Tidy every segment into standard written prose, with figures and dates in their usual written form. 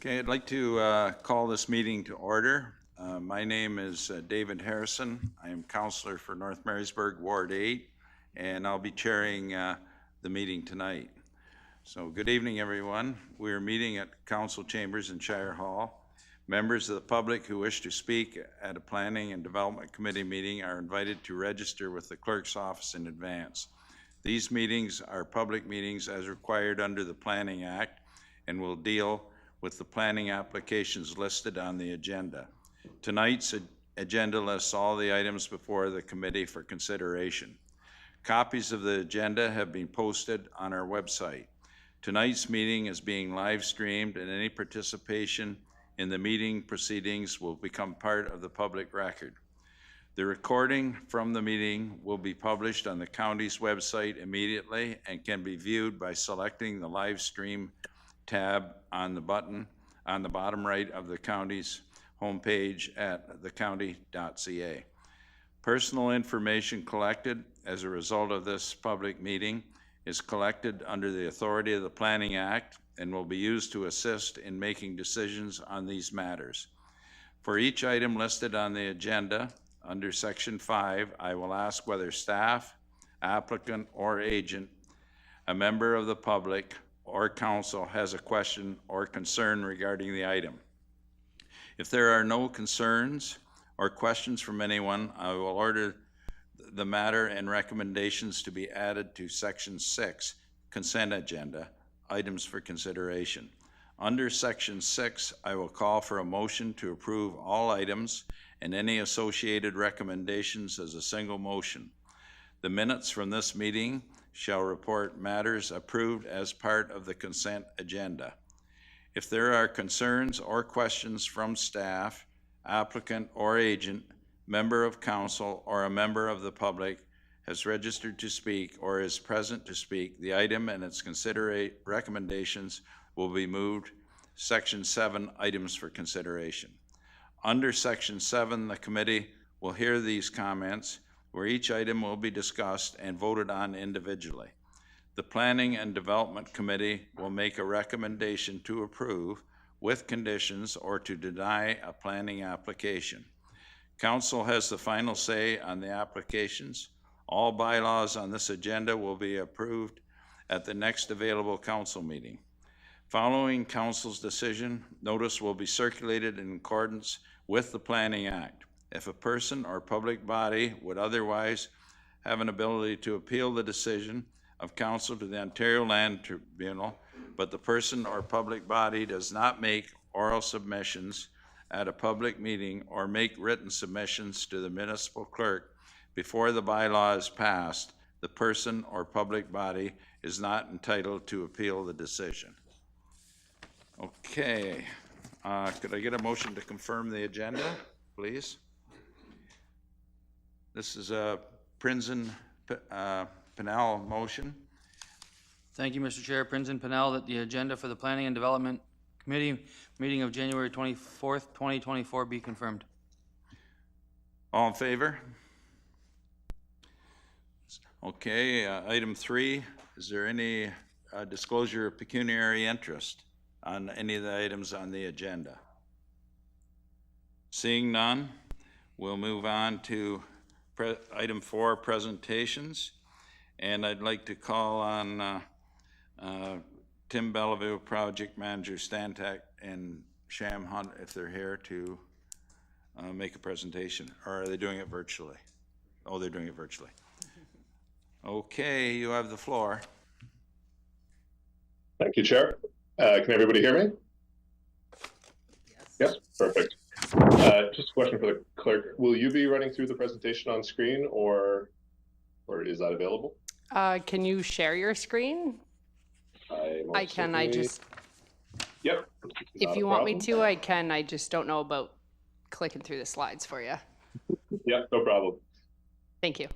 Okay, I'd like to call this meeting to order. My name is David Harrison. I am Councillor for North Marysburg, Ward 8, and I'll be chairing the meeting tonight. So good evening, everyone. We are meeting at Council Chambers in Shire Hall. Members of the public who wish to speak at a Planning and Development Committee meeting are invited to register with the Clerk's office in advance. These meetings are public meetings as required under the Planning Act and will deal with the planning applications listed on the agenda. Tonight's agenda lists all the items before the committee for consideration. Copies of the agenda have been posted on our website. Tonight's meeting is being live streamed, and any participation in the meeting proceedings will become part of the public record. The recording from the meeting will be published on the county's website immediately and can be viewed by selecting the live stream tab on the button on the bottom right of the county's homepage at thecounty.ca. Personal information collected as a result of this public meeting is collected under the authority of the Planning Act and will be used to assist in making decisions on these matters. For each item listed on the agenda, under Section 5, I will ask whether staff, applicant, or agent, a member of the public, or council has a question or concern regarding the item. If there are no concerns or questions from anyone, I will order the matter and recommendations to be added to Section 6, Consent Agenda, Items for Consideration. Under Section 6, I will call for a motion to approve all items and any associated recommendations as a single motion. The minutes from this meeting shall report matters approved as part of the consent agenda. If there are concerns or questions from staff, applicant or agent, member of council, or a member of the public has registered to speak or is present to speak, the item and its recommendations will be moved. Section 7, Items for Consideration. Under Section 7, the committee will hear these comments, where each item will be discussed and voted on individually. The Planning and Development Committee will make a recommendation to approve with conditions or to deny a planning application. Council has the final say on the applications. All bylaws on this agenda will be approved at the next available council meeting. Following council's decision, notice will be circulated in accordance with the Planning Act. If a person or public body would otherwise have an ability to appeal the decision of council to the Ontario Land Tribunal, but the person or public body does not make oral submissions at a public meeting or make written submissions to the municipal clerk before the bylaw is passed, the person or public body is not entitled to appeal the decision. Okay, could I get a motion to confirm the agenda, please? This is a Prinzen Pennell motion. Thank you, Mr. Chair. Prinzen Pennell, that the agenda for the Planning and Development Committee meeting of January 24th, 2024 be confirmed. All in favor? Okay, item 3, is there any disclosure of pecuniary interest on any of the items on the agenda? Seeing none, we'll move on to item 4, presentations, and I'd like to call on Tim Bellevue, Project Manager, Stantec, and Sham Hunt, if they're here, to make a presentation. Or are they doing it virtually? Oh, they're doing it virtually. Okay, you have the floor. Thank you, Chair. Can everybody hear me? Yes, perfect. Just a question for the clerk. Will you be running through the presentation on screen, or is that available? Can you share your screen? I can. I just. Yep. If you want me to, I can. I just don't know about clicking through the slides for you. Yep, no problem. Thank you.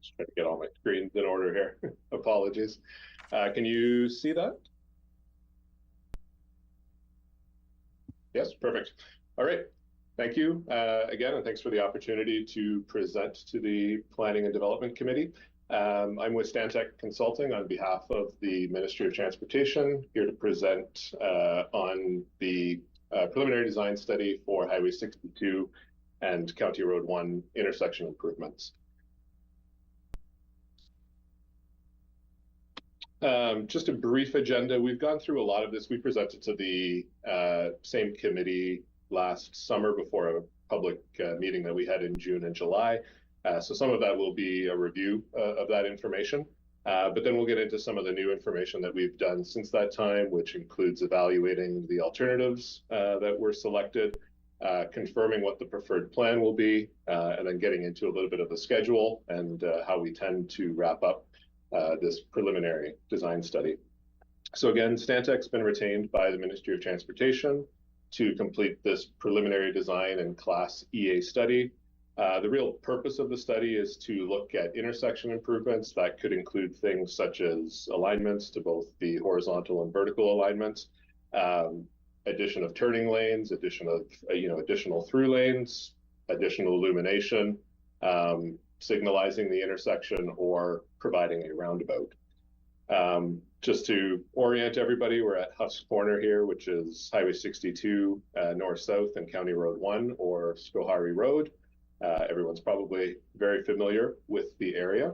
Just trying to get all my screens in order here. Apologies. Can you see that? Yes, perfect. All right. Thank you again, and thanks for the opportunity to present to the Planning and Development Committee. I'm with Stantec Consulting on behalf of the Ministry of Transportation, here to present on the preliminary design study for Highway 62 and County Road 1 intersection improvements. Just a brief agenda. We've gone through a lot of this. We presented to the same committee last summer before a public meeting that we had in June and July. So some of that will be a review of that information. But then we'll get into some of the new information that we've done since that time, which includes evaluating the alternatives that were selected, confirming what the preferred plan will be, and then getting into a little bit of the schedule and how we tend to wrap up this preliminary design study. So again, Stantec's been retained by the Ministry of Transportation to complete this preliminary design and Class EA study. The real purpose of the study is to look at intersection improvements that could include things such as alignments to both the horizontal and vertical alignments, addition of turning lanes, addition of additional through lanes, additional illumination, signalizing the intersection, or providing a roundabout. Just to orient everybody, we're at Huff's Corner here, which is Highway 62 north-south and County Road 1, or Schoharie Road. Everyone's probably very familiar with the area.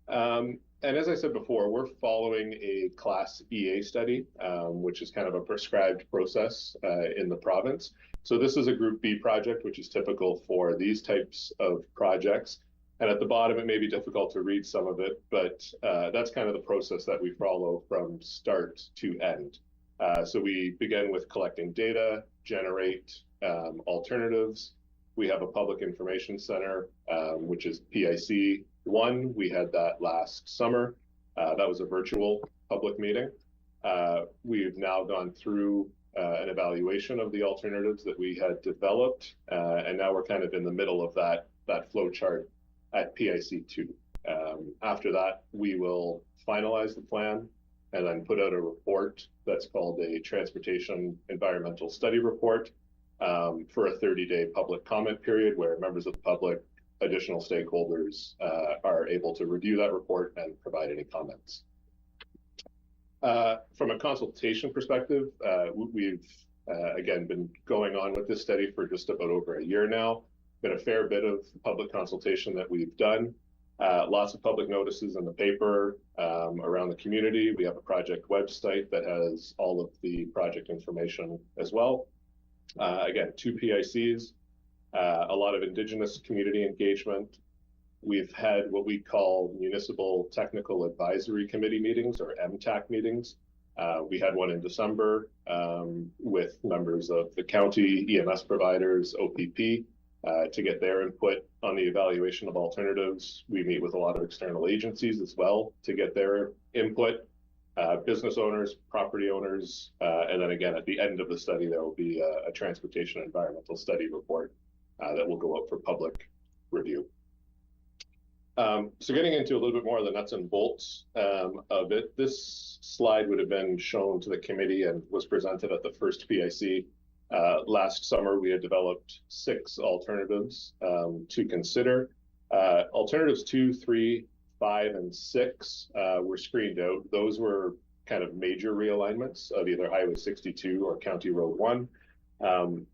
And as I said before, we're following a Class EA study, which is kind of a prescribed process in the province. So this is a Group B project, which is typical for these types of projects. And at the bottom, it may be difficult to read some of it, but that's kind of the process that we follow from start to end. So we begin with collecting data, generate alternatives. We have a public information center, which is PIC 1. We had that last summer. That was a virtual public meeting. We've now gone through an evaluation of the alternatives that we had developed, and now we're kind of in the middle of that flow chart at PIC 2. After that, we will finalize the plan and then put out a report that's called a Transportation Environmental Study Report for a 30-day public comment period where members of the public, additional stakeholders are able to review that report and provide any comments. From a consultation perspective, we've again been going on with this study for just about over a year now. Been a fair bit of public consultation that we've done. Lots of public notices in the paper around the community. We have a project website that has all of the project information as well. Again, 2 PICs, a lot of Indigenous community engagement. We've had what we call Municipal Technical Advisory Committee meetings, or MTAC meetings. We had one in December with members of the county, EMS providers, OPP, to get their input on the evaluation of alternatives. We meet with a lot of external agencies as well to get their input, business owners, property owners, and then again, at the end of the study, there will be a transportation environmental study report that will go out for public review. So getting into a little bit more of the nuts and bolts of it, this slide would have been shown to the committee and was presented at the first PIC. Last summer, we had developed 6 alternatives to consider. Alternatives 2, 3, 5, and 6 were screened out. Those were kind of major realignments of either Highway 62 or County Road 1.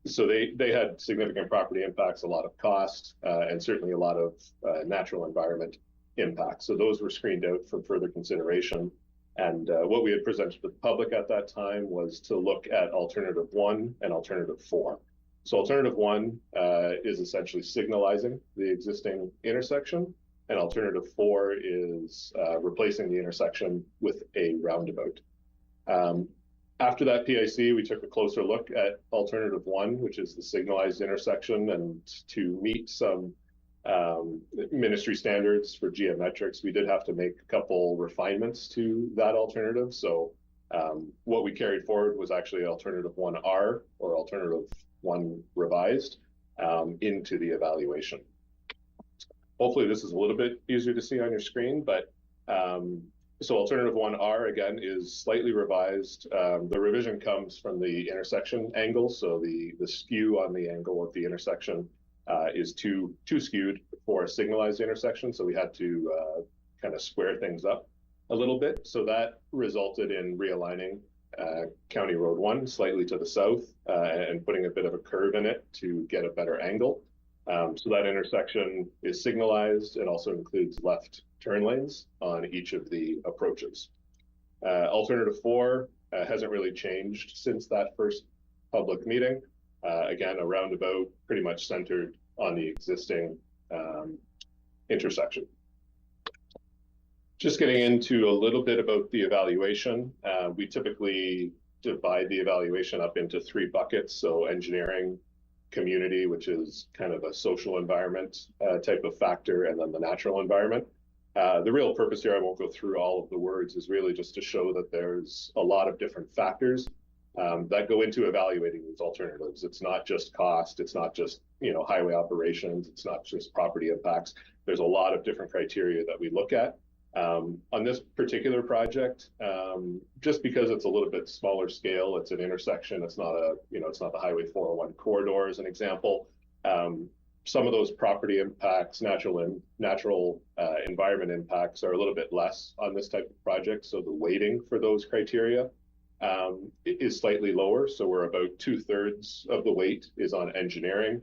So they had significant property impacts, a lot of cost, and certainly a lot of natural environment impacts. So those were screened out for further consideration. And what we had presented to the public at that time was to look at alternative 1 and alternative 4. So alternative 1 is essentially signalizing the existing intersection, and alternative 4 is replacing the intersection with a roundabout. After that PIC, we took a closer look at alternative 1, which is the signalized intersection, and to meet some ministry standards for geometrics, we did have to make a couple refinements to that alternative. So what we carried forward was actually alternative 1R, or alternative 1 revised, into the evaluation. Hopefully this is a little bit easier to see on your screen, but So alternative 1R again is slightly revised. The revision comes from the intersection angle. So the skew on the angle of the intersection is too skewed for a signalized intersection. So we had to kind of square things up a little bit. So that resulted in realigning County Road 1 slightly to the south and putting a bit of a curve in it to get a better angle. So that intersection is signalized. It also includes left turn lanes on each of the approaches. Alternative 4 hasn't really changed since that first public meeting. Again, a roundabout pretty much centered on the existing intersection. Just getting into a little bit about the evaluation. We typically divide the evaluation up into 3 buckets. So engineering, community, which is kind of a social environment type of factor, and then the natural environment. The real purpose here, I won't go through all of the words, is really just to show that there's a lot of different factors that go into evaluating these alternatives. It's not just cost, it's not just, you know, highway operations, it's not just property impacts. There's a lot of different criteria that we look at. On this particular project, just because it's a little bit smaller scale, it's an intersection, it's not a, you know, it's not the Highway 401 corridor as an example. Some of those property impacts, natural environment impacts are a little bit less on this type of project. So the weighting for those criteria is slightly lower. So we're about 2/3 of the weight is on engineering,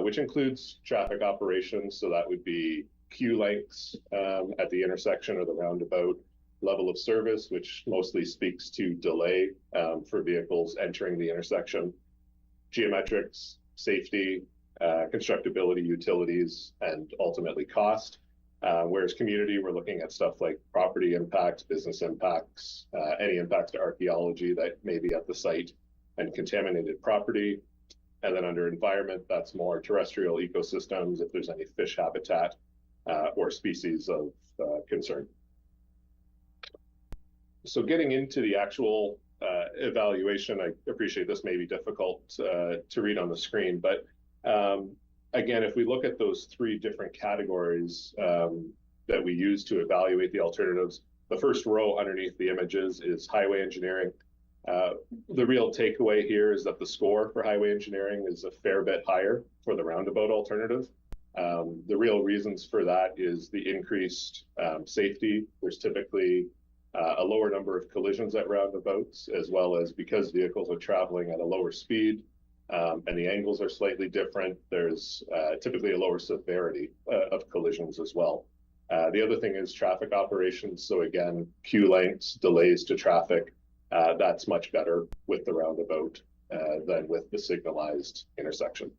which includes traffic operations. So that would be queue lengths at the intersection or the roundabout, level of service, which mostly speaks to delay for vehicles entering the intersection, geometrics, safety, constructability, utilities, and ultimately cost. Whereas community, we're looking at stuff like property impacts, business impacts, any impacts to archaeology that may be at the site, and contaminated property. And then under environment, that's more terrestrial ecosystems, if there's any fish habitat or species of concern. So getting into the actual evaluation, I appreciate this may be difficult to read on the screen, but again, if we look at those 3 different categories that we use to evaluate the alternatives, the first row underneath the images is highway engineering. The real takeaway here is that the score for highway engineering is a fair bit higher for the roundabout alternative. The real reasons for that is the increased safety. There's typically a lower number of collisions at roundabouts, as well as because vehicles are traveling at a lower speed and the angles are slightly different, there's typically a lower severity of collisions as well. The other thing is traffic operations. So again, queue lengths, delays to traffic, that's much better with the roundabout than with the signalized intersection.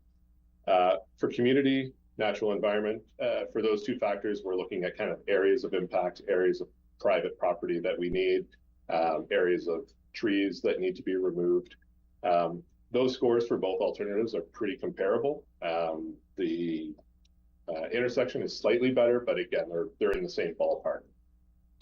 For community, natural environment, for those 2 factors, we're looking at kind of areas of impact, areas of private property that we need, areas of trees that need to be removed. Those scores for both alternatives are pretty comparable. The intersection is slightly better, but again, they're in the same ballpark.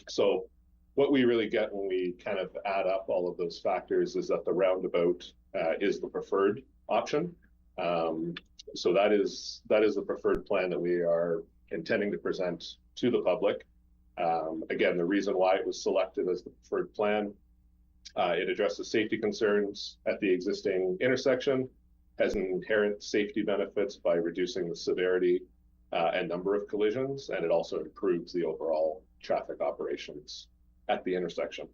So what we really get when we kind of add up all of those factors is that the roundabout is the preferred option. So that is the preferred plan that we are intending to present to the public. Again, the reason why it was selected as the preferred plan, it addresses safety concerns at the existing intersection, has inherent safety benefits by reducing the severity and number of collisions, and it also improves the overall traffic operations at the intersection.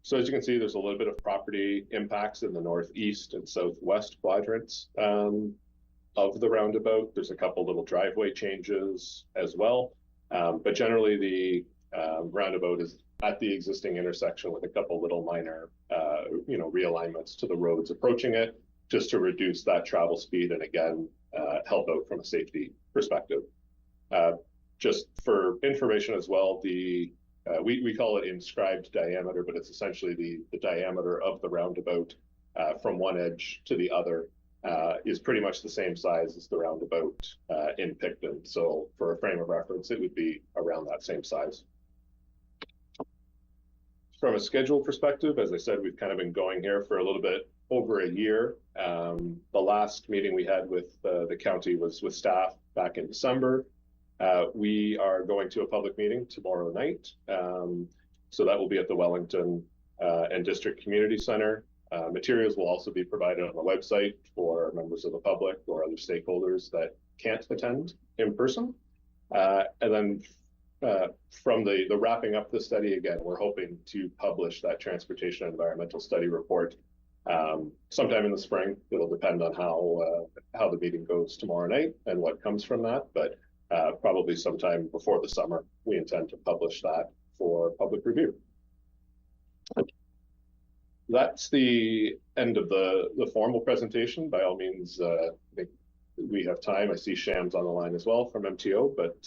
So as you can see, there's a little bit of property impacts in the northeast and southwest quadrants of the roundabout. There's a couple little driveway changes as well. But generally the roundabout is at the existing intersection with a couple little minor, realignments to the roads approaching it, just to reduce that travel speed and again, help out from a safety perspective. Just for information as well, we call it inscribed diameter, but it's essentially the diameter of the roundabout from one edge to the other is pretty much the same size as the roundabout in Picton. So for a frame of reference, it would be around that same size. From a schedule perspective, as I said, we've kind of been going here for a little bit over a year. The last meeting we had with the county was with staff back in December. We are going to a public meeting tomorrow night. So that will be at the Wellington and District Community Center. Materials will also be provided on the website for members of the public or other stakeholders that can't attend in person. And then from the wrapping up the study, again, we're hoping to publish that transportation environmental study report sometime in the spring. It'll depend on how the meeting goes tomorrow night and what comes from that, but probably sometime before the summer, we intend to publish that for public review. That's the end of the formal presentation. By all means, I think we have time. I see Sham's on the line as well from MTO, but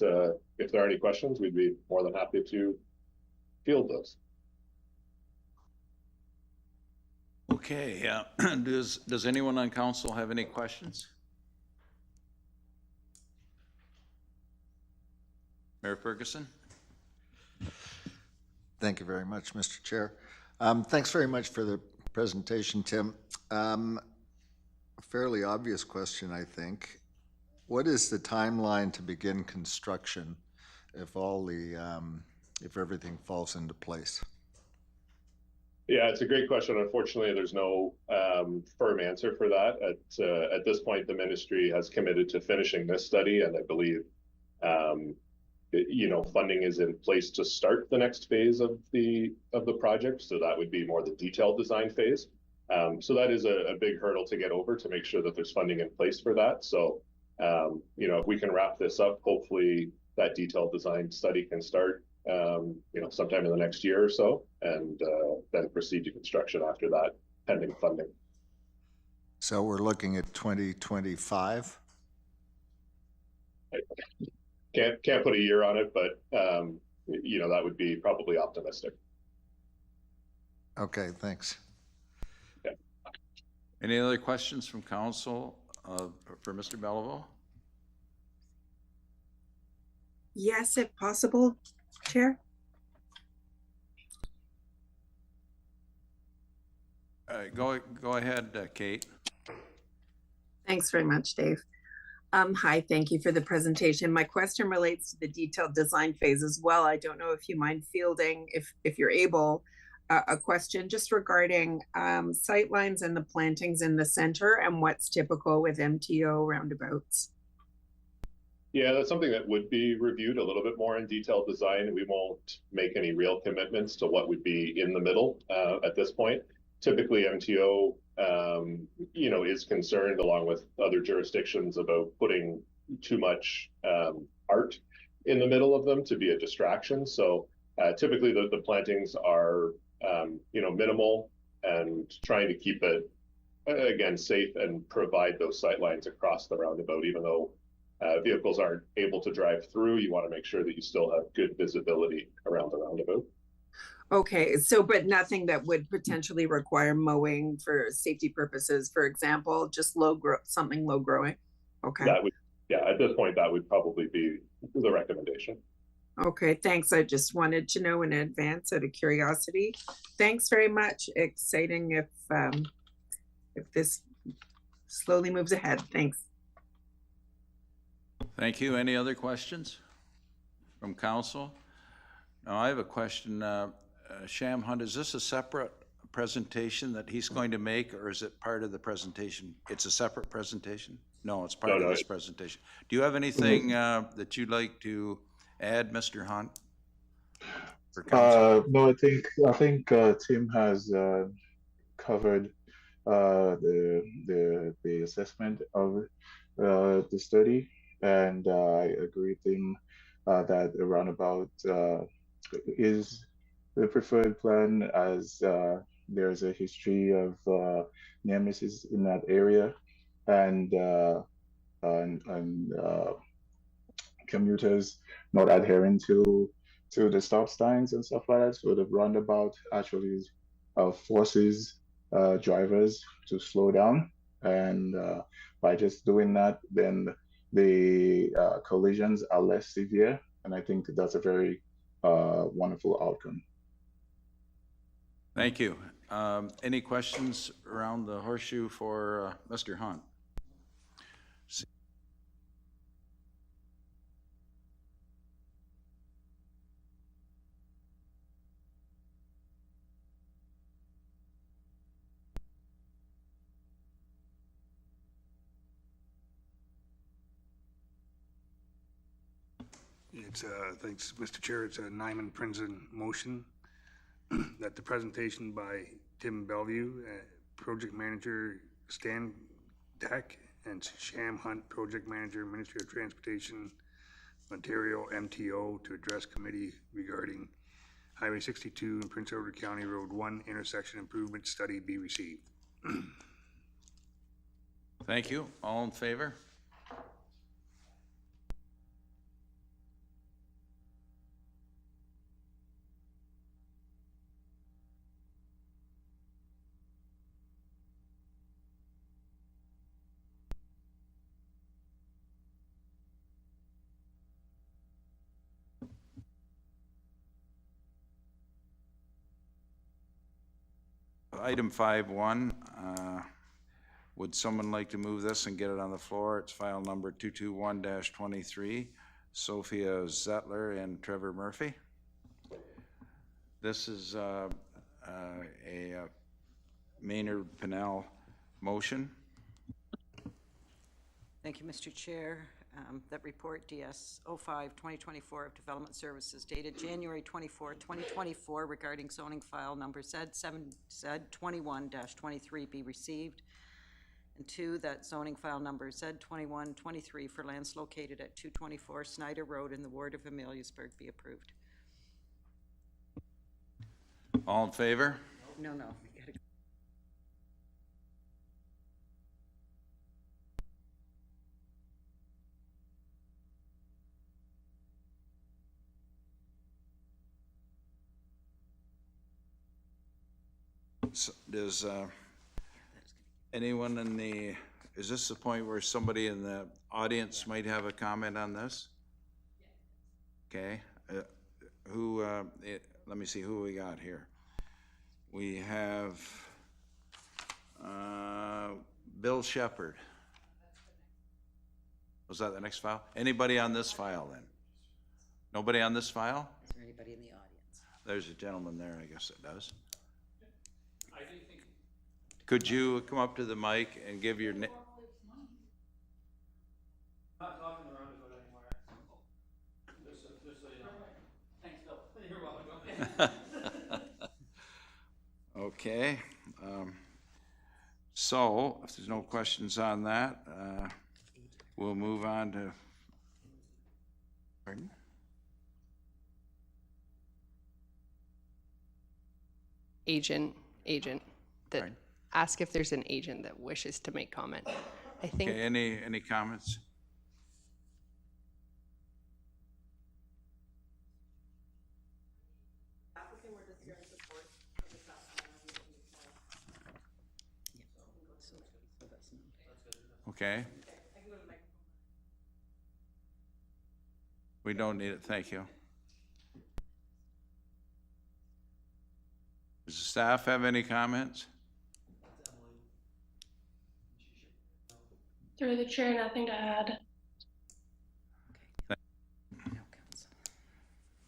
if there are any questions, we'd be more than happy to field those. Okay, does anyone on council have any questions? Mayor Ferguson? Thank you very much, Mr. Chair. Thanks very much for the presentation, Tim. A fairly obvious question, I think. What is the timeline to begin construction if if everything falls into place? Yeah, it's a great question. Unfortunately, there's no firm answer for that. At this point, the ministry has committed to finishing this study, and I believe funding is in place to start the next phase of the project. So that would be more the detailed design phase. So that is a big hurdle to get over to make sure that there's funding in place for that. So if we can wrap this up, hopefully that detailed design study can start sometime in the next year or so, and then proceed to construction after that, pending funding. So we're looking at 2025? Can't put a year on it, but that would be probably optimistic. Okay, thanks. Yeah. Any other questions from council for Mr. Belleville? Yes, if possible, Chair. Go ahead, Kate. Thanks very much, Dave. Hi, thank you for the presentation. My question relates to the detailed design phase as well. I don't know if you mind fielding, if you're able, a question just regarding sightlines and the plantings in the center and what's typical with MTO roundabouts. Yeah, that's something that would be reviewed a little bit more in detailed design. We won't make any real commitments to what would be in the middle at this point. Typically, MTO is concerned, along with other jurisdictions, about putting too much art in the middle of them to be a distraction. So typically the plantings are, minimal and trying to keep it, again, safe and provide those sightlines across the roundabout. Even though vehicles aren't able to drive through, you want to make sure that you still have good visibility around the roundabout. Okay, so but nothing that would potentially require mowing for safety purposes, for example, just something low growing. Okay. At this point, that would probably be the recommendation. Okay, thanks. I just wanted to know in advance out of curiosity. Thanks very much. Exciting if this slowly moves ahead. Thanks. Thank you. Any other questions from council? Now I have a question. Sham Hunt, is this a separate presentation that he's going to make, or is it part of the presentation? It's a separate presentation? No, it's part of this presentation. Do you have anything that you'd like to add, Mr. Hunt? No, I think Tim has covered the assessment of the study, and I agree with him that a roundabout is the preferred plan, as there's a history of near misses in that area, and commuters not adhering to the stop signs and stuff like that. So the roundabout actually forces drivers to slow down, and by just doing that, then the collisions are less severe, and I think that's a very wonderful outcome. Thank you. Any questions around the horseshoe for Mr. Hunt? It's, thanks, Mr. Chair, it's a Nyman Prinzen motion that the presentation by Tim Bellevue, Project Manager Stan Deck, and Sham Hunt, Project Manager, Ministry of Transportation, Ontario, MTO, to address committee regarding Highway 62 and Prince Edward County Road 1 intersection improvement study be received. Thank you. All in favor? Item 5.1, would someone like to move this and get it on the floor? It's file number 221-23, Sophia Zettler and Trevor Murphy. This is a Maynard Pinnell motion. Thank you, Mr. Chair. That report DS 05-2024 of Development Services dated January 24, 2024 regarding zoning file number Z21-23 be received. And 2, that zoning file number Z21-23 for lands located at 224 Snider Road in the ward of Ameliasburgh be approved. All in favor? No, we gotta. Does anyone in the, is this the point where somebody in the audience might have a comment on this? Okay, let me see who we got here. We have Bill Shepherd. Was that the next file? Anybody on this file then? Nobody on this file? Is there anybody in the audience? There's a gentleman there, I guess it does. Could you come up to the mic and give your name? Not talking around about anymore. Just so you know. Thanks, Bill. You're welcome. Okay. So, if there's no questions on that, we'll move on to, pardon? Agent, that, Right. ask if there's an agent that wishes to make comment. I think, Okay, any comments? Okay. We don't need it, thank you. Does the staff have any comments? Through the chair, nothing to add.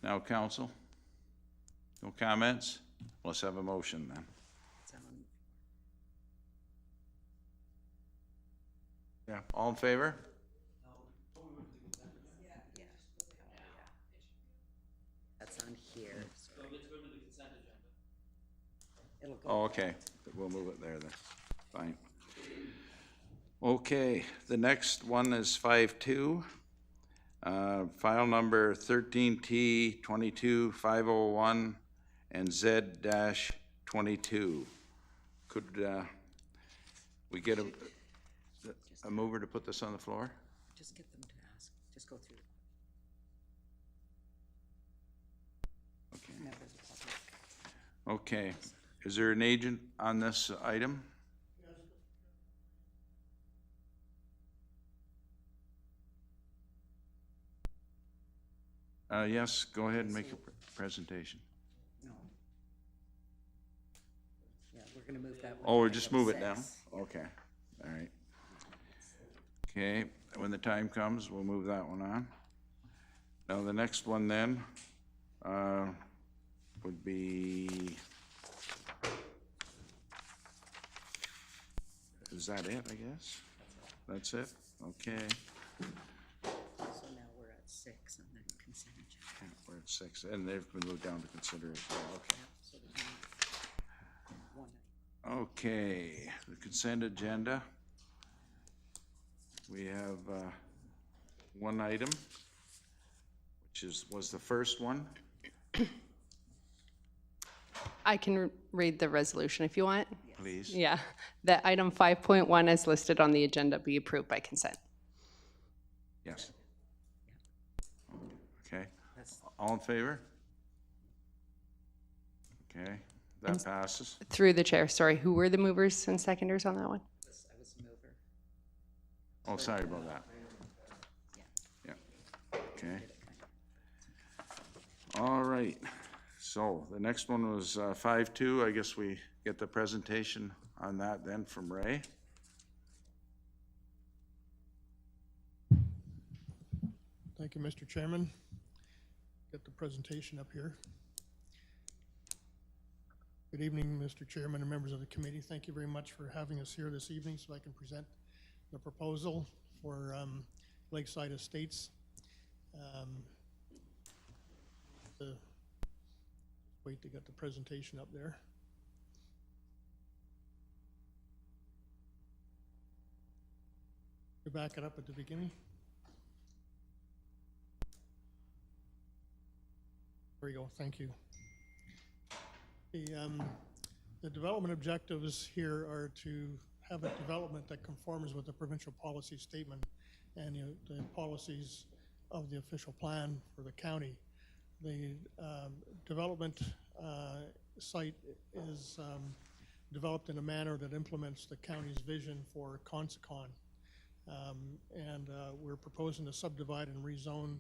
Now, council? No comments? Let's have a motion then. Yeah, all in favor? That's on here. It'll go. Oh, okay, we'll move it there then, fine. Okay, the next one is 5.2. File number 13T22501 and Z-22. Could we get a mover to put this on the floor? Just get them to ask. Just go through. Okay. Members of the public. Okay, is there an agent on this item? Yes, go ahead and make a presentation. No. Yeah, we're gonna move that one. Oh, we'll to just item move it down? 6. Okay, all right. Okay, when the time comes, we'll move that one on. Now, the next one then would be, is that it, I guess? That's it? Okay. So now we're at 6 and then We're at 6, and they've been moved down to consider as well, okay. Okay, the consent agenda. We have one item, which was the first one. I can read the resolution if you want. Please. Yeah, that item 5.1 as listed on the agenda be approved by consent. Yes. Okay. All in favor? Okay, that passes. Through the chair, sorry, who were the movers and seconders on that one? I was a mover. Oh, sorry about that. Yeah, okay. All right, so the next one was 5.2. I guess we get the presentation on that then from Ray. Thank you, Mr. Chairman. Get the presentation up here. Good evening, Mr. Chairman and members of the committee. Thank you very much for having us here this evening so I can present the proposal for Lakeside Estates. Wait to get the presentation up there. You back it up at the beginning. There we go, thank you. The development objectives here are to have a development that conforms with the provincial policy statement and the policies of the official plan for the county. The development site is developed in a manner that implements the county's vision for Concession. We're proposing to subdivide and rezone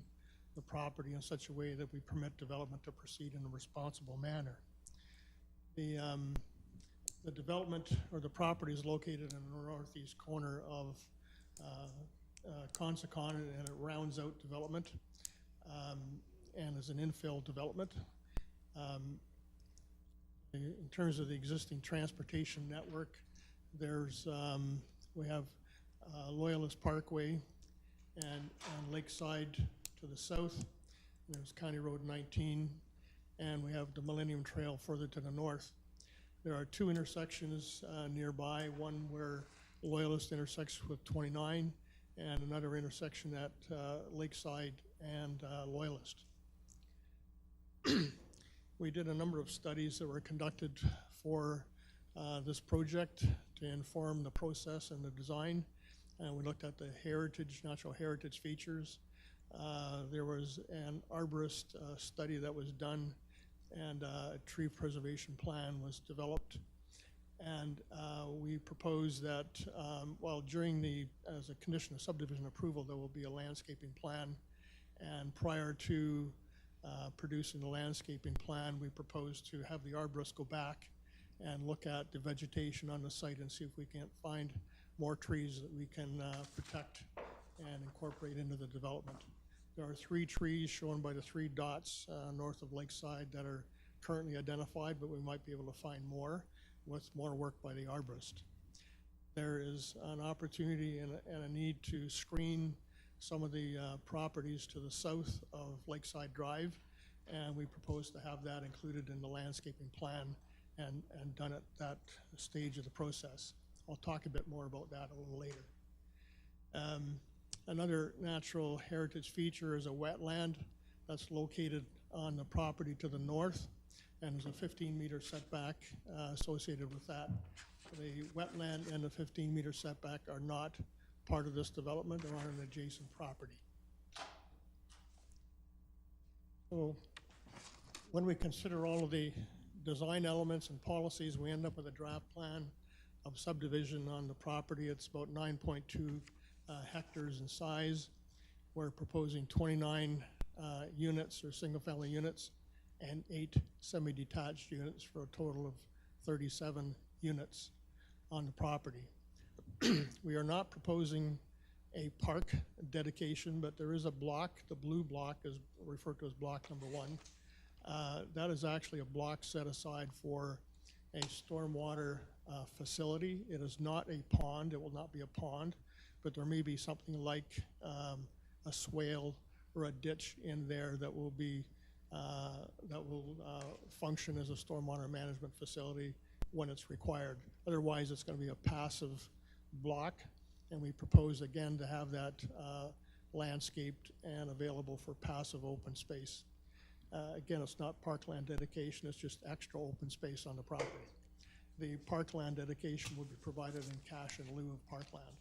the property in such a way that we permit development to proceed in a responsible manner. The development or the property is located in the northeast corner of Concession, and it rounds out development and is an infill development. In terms of the existing transportation network, we have Loyalist Parkway and Lakeside to the south. There's County Road 19, and we have the Millennium Trail further to the north. There are two intersections nearby, one where Loyalist intersects with 29, and another intersection at Lakeside and Loyalist. We did a number of studies that were conducted for this project to inform the process and the design. And we looked at the natural heritage features. There was an arborist study that was done, and a tree preservation plan was developed. And we proposed that, as a condition of subdivision approval, there will be a landscaping plan. And prior to producing the landscaping plan, we proposed to have the arborist go back and look at the vegetation on the site and see if we can't find more trees that we can protect and incorporate into the development. There are 3 trees shown by the 3 dots north of Lakeside that are currently identified, but we might be able to find more with more work by the arborist. There is an opportunity and a need to screen some of the properties to the south of Lakeside Drive, and we propose to have that included in the landscaping plan and done at that stage of the process. I'll talk a bit more about that a little later. Another natural heritage feature is a wetland that's located on the property to the north, and there's a 15-meter setback associated with that. The wetland and the 15-meter setback are not part of this development. They're on an adjacent property. So when we consider all of the design elements and policies, we end up with a draft plan of subdivision on the property. It's about 9.2 hectares in size. We're proposing 29 units or single-family units and 8 semi-detached units for a total of 37 units on the property. We are not proposing a park dedication, but there is a block. The blue block is referred to as block number 1. That is actually a block set aside for a stormwater facility. It is not a pond. It will not be a pond, but there may be something like a swale or a ditch in there that will be, function as a stormwater management facility when it's required. Otherwise, it's going to be a passive block, and we propose again to have that landscaped and available for passive open space. Again, it's not parkland dedication, it's just extra open space on the property. The parkland dedication will be provided in cash in lieu of parkland.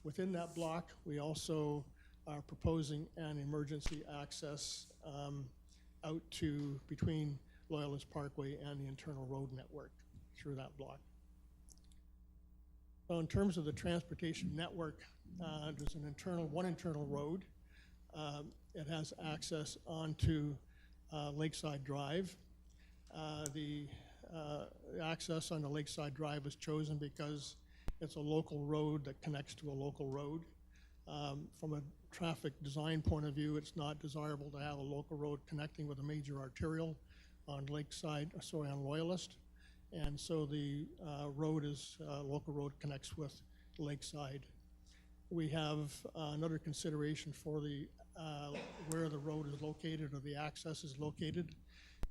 Within that block, we also are proposing an emergency access out to between Loyalist Parkway and the internal road network through that block. So in terms of the transportation network, there's one internal road. It has access onto Lakeside Drive. The access on the Lakeside Drive was chosen because it's a local road that connects to a local road. From a traffic design point of view, it's not desirable to have a local road connecting with a major arterial on on Loyalist. And so the local road connects with Lakeside. We have another consideration for the where the road is located or the access is located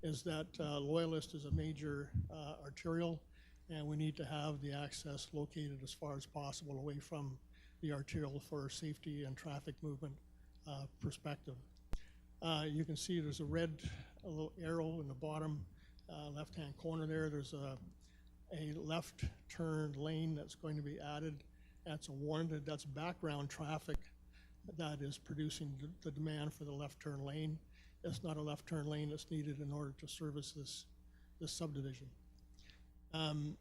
is that Loyalist is a major arterial, and we need to have the access located as far as possible away from the arterial for safety and traffic movement perspective. You can see there's a little arrow in the bottom left-hand corner there. There's a left turn lane that's going to be added. That's warranted. That's background traffic that is producing the demand for the left turn lane. It's not a left turn lane that's needed in order to service this subdivision. To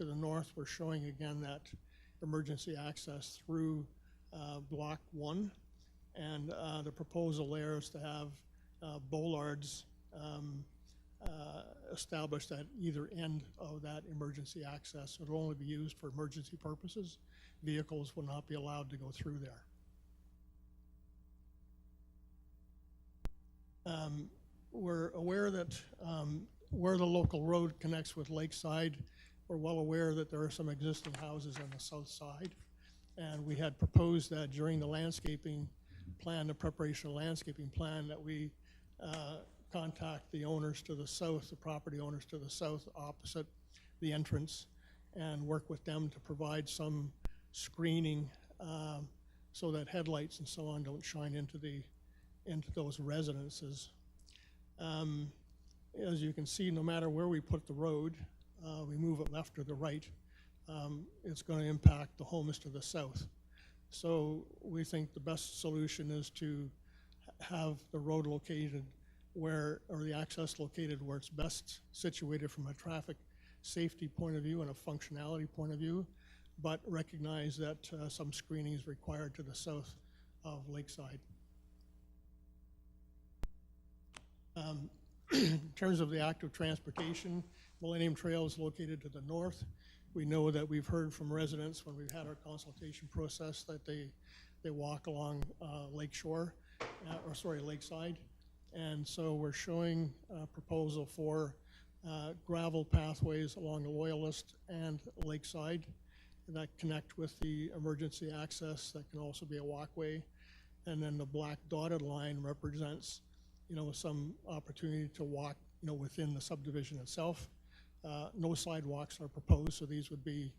the north, we're showing again that emergency access through Block 1, and the proposal there is to have bollards established at either end of that emergency access. It will only be used for emergency purposes. Vehicles will not be allowed to go through there. We're aware that where the local road connects with Lakeside, we're well aware that there are some existing houses on the south side, and we had proposed that during the landscaping plan, the preparation of the landscaping plan, that we contact the owners to the south, the property owners to the south opposite the entrance, and work with them to provide some screening so that headlights and so on don't shine into those residences. As you can see, no matter where we put the road, we move it left or the right, it's going to impact the homes to the south. So we think the best solution is to have the road located or the access located where it's best situated from a traffic safety point of view and a functionality point of view, but recognize that some screening is required to the south of Lakeside. In terms of the active transportation, Millennium Trail is located to the north. We know that we've heard from residents when we've had our consultation process that they walk along Lakeside. And so we're showing a proposal for gravel pathways along the Loyalist and Lakeside that connect with the emergency access that can also be a walkway. And then the black dotted line represents, some opportunity to walk, within the subdivision itself. No sidewalks are proposed, so these would be,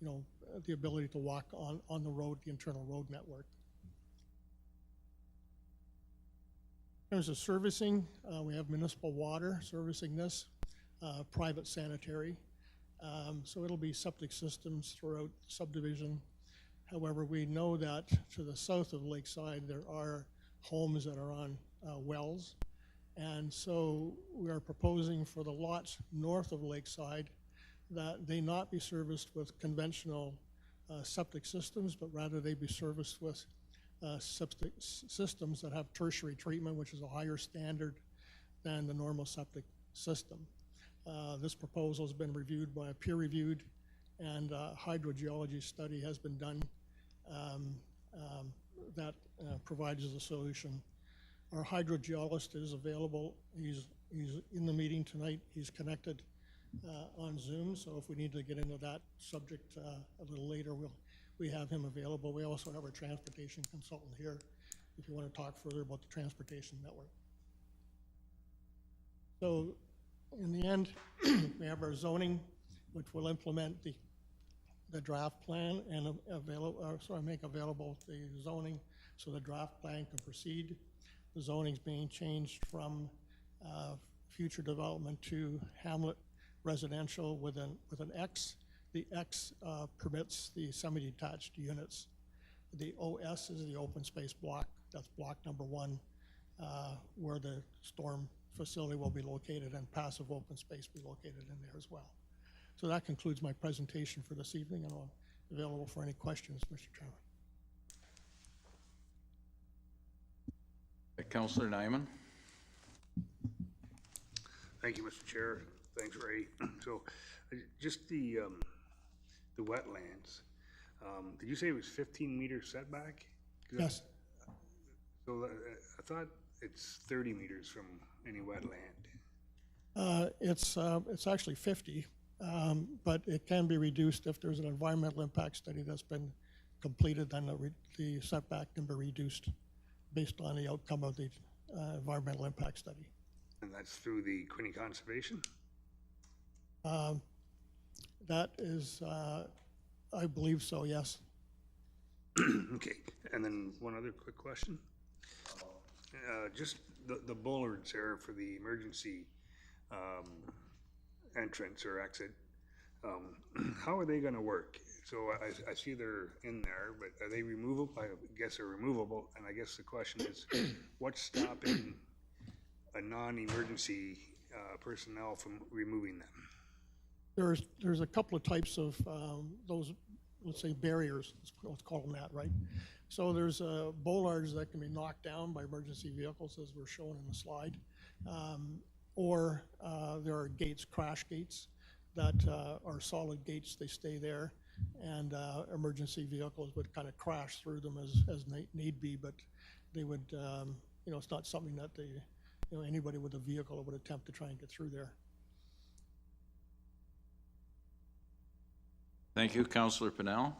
the ability to walk on the road, the internal road network. In terms of servicing, we have municipal water servicing this, private sanitary. So it'll be septic systems throughout the subdivision. However, we know that to the south of Lakeside, there are homes that are on wells. And so we are proposing for the lots north of Lakeside that they not be serviced with conventional septic systems, but rather they be serviced with septic systems that have tertiary treatment, which is a higher standard than the normal septic system. This proposal has been reviewed by a peer-reviewed and hydrogeology study has been done that provides a solution. Our hydrogeologist is available. He's in the meeting tonight. He's connected on Zoom, so if we need to get into that subject a little later, we have him available. We also have our transportation consultant here if you want to talk further about the transportation network. So in the end, we have our zoning, which will implement the draft plan and make available the zoning so the draft plan can proceed. The zoning's being changed from future development to hamlet residential with an X. The X permits the semi-detached units. The OS is the open space block. That's block number 1, where the storm facility will be located and passive open space be located in there as well. So that concludes my presentation for this evening, and I'm available for any questions, Mr. Chairman. Councillor Nyman? Thank you, Mr. Chair. Thanks, Ray. So, just the wetlands. Did you say it was 15-meter setback? Yes. So I thought it's 30 meters from any wetland. It's actually 50, but it can be reduced if there's an environmental impact study that's been completed, then the setback can be reduced based on the outcome of the environmental impact study. And that's through the Quinte Conservation? That is, I believe so, yes. Okay, and then one other quick question. Just the bollards there for the emergency entrance or exit, how are they gonna work? So I see they're in there, but are they removable? I guess they're removable, and I guess the question is, what's stopping a non-emergency personnel from removing them? There's a couple of types of those, let's say, barriers, let's call them that, right? So there's bollards that can be knocked down by emergency vehicles, as we're showing in the slide, or there are gates, crash gates, that are solid gates. They stay there, and emergency vehicles would kind of crash through them as need be, but they would, it's not something that anybody with a vehicle would attempt to try and get through there. Thank you. Councillor Pennell?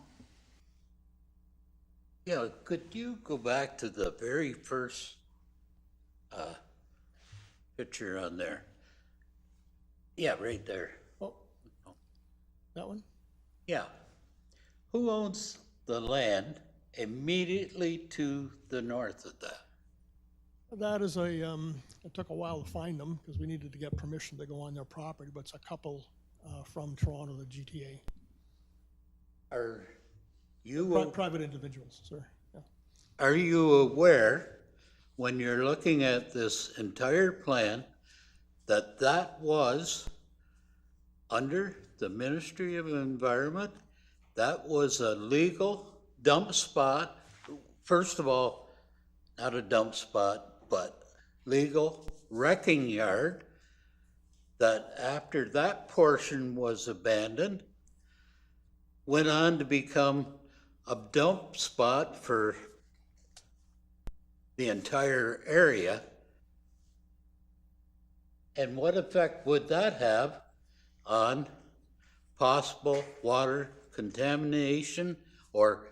Yeah, could you go back to the very first picture on there? Yeah, right there. Oh, that one? Yeah. Who owns the land immediately to the north of that? That is it took a while to find them because we needed to get permission to go on their property, but it's a couple from Toronto, the GTA. Are you private individuals, sir? Yeah. Are you aware, when you're looking at this entire plan, that that was under the Ministry of Environment? That was a legal dump spot. First of all, not a dump spot, but legal wrecking yard, that after that portion was abandoned, went on to become a dump spot for the entire area. And what effect would that have on possible water contamination or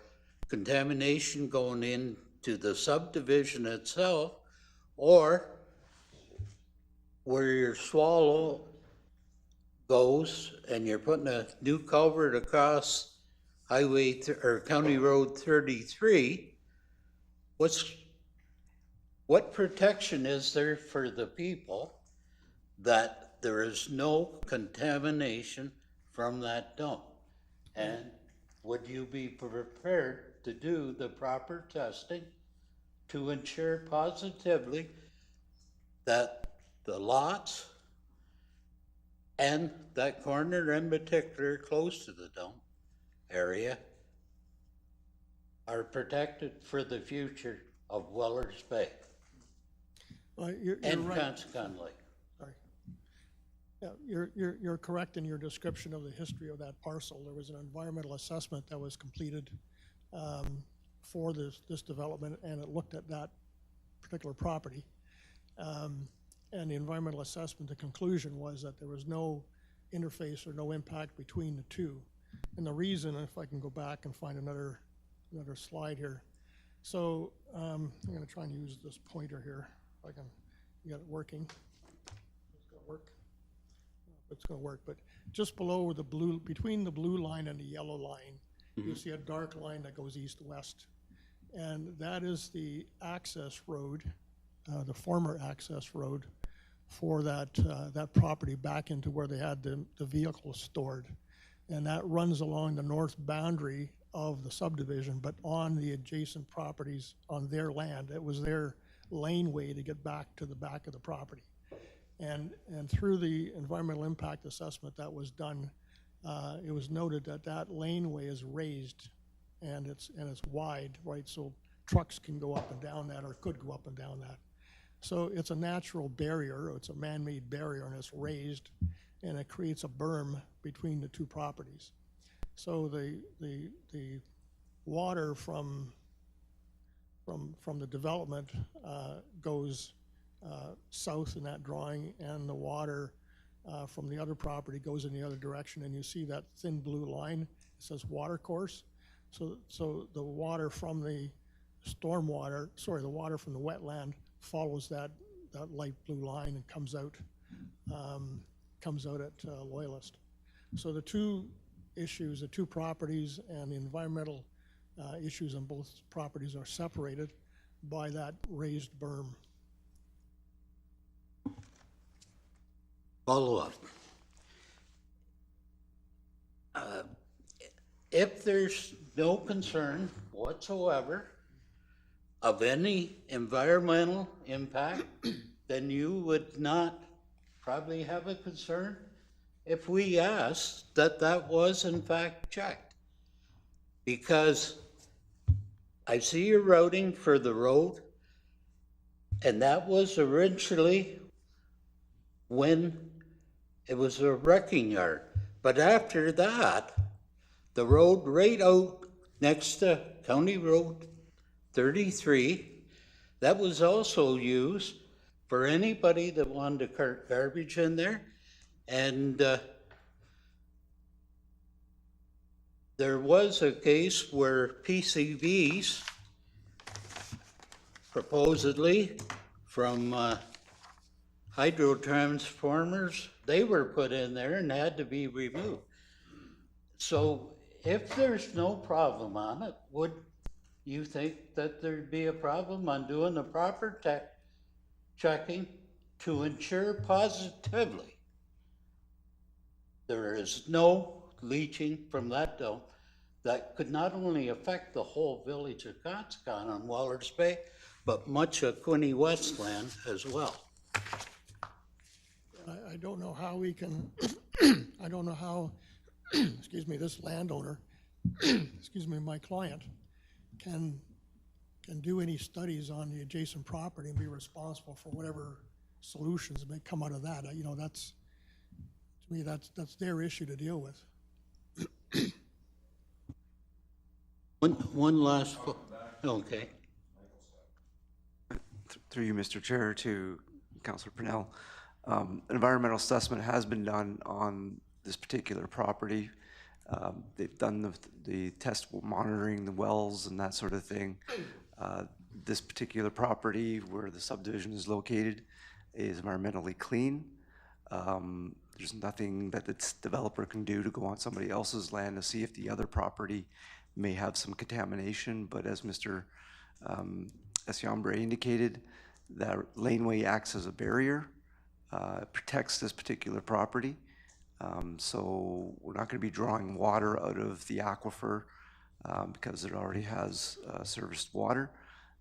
contamination going into the subdivision itself, or where your swallow goes and you're putting a new culvert across County Road 33, what protection is there for the people that there is no contamination from that dump? And would you be prepared to do the proper testing to ensure positively that the lots and that corner in particular close to the dump area are protected for the future of Weller's Bay? You're and right. consequently. Sorry. Yeah, you're correct in your description of the history of that parcel. There was an environmental assessment that was completed for this development, and it looked at that particular property. And the environmental assessment, the conclusion was that there was no interface or no impact between the two. And the reason, if I can go back and find another slide here. So I'm going to try and use this pointer here, if I can get it working. It's going to work. It's going to work, but just below the blue, between the blue line and the yellow line, you see a dark line that goes east-west. And that is the access road, the former access road for that property back into where they had the vehicles stored. And that runs along the north boundary of the subdivision, but on the adjacent properties on their land. It was their laneway to get back to the back of the property. And through the environmental impact assessment that was done, it was noted that that laneway is raised and it's wide, right? So trucks can go up and down that, or could go up and down that. So it's a natural barrier, it's a man-made barrier, and it's raised, and it creates a berm between the two properties. So the water from the development goes south in that drawing, and the water from the other property goes in the other direction, and you see that thin blue line. It says water course. So the water from the stormwater, sorry, the water from the wetland follows that light blue line and comes out at Loyalist. So the two issues, the two properties and the environmental issues on both properties are separated by that raised berm. Follow-up. If there's no concern whatsoever of any environmental impact, then you would not probably have a concern if we asked that was in fact checked. Because I see your routing for the road, and that was originally when it was a wrecking yard. But after that, the road right out next to County Road 33, that was also used for anybody that wanted to cart garbage in there. And there was a case where PCBs, supposedly from hydro transformers, they were put in there and had to be removed. So if there's no problem on it, would you think that there'd be a problem on doing the proper checking to ensure positively there is no leaching from that dome that could not only affect the whole village of Conscon on Waller's Bay, but much of Quinte Westland as well? I don't know how we can, I don't know how, excuse me, this landowner, excuse me, my client, can do any studies on the adjacent property and be responsible for whatever solutions may come out of that. You know, that's, to me, that's their issue to deal with. One last, okay. Through you, Mr. Chair, to Councillor Purnell. An environmental assessment has been done on this particular property. They've done the test monitoring the wells and that sort of thing. This particular property where the subdivision is located is environmentally clean. There's nothing that the developer can do to go on somebody else's land to see if the other property may have some contamination, but as Mr. Esiambre indicated, that laneway acts as a barrier, protects this particular property. So we're not going to be drawing water out of the aquifer because it already has serviced water.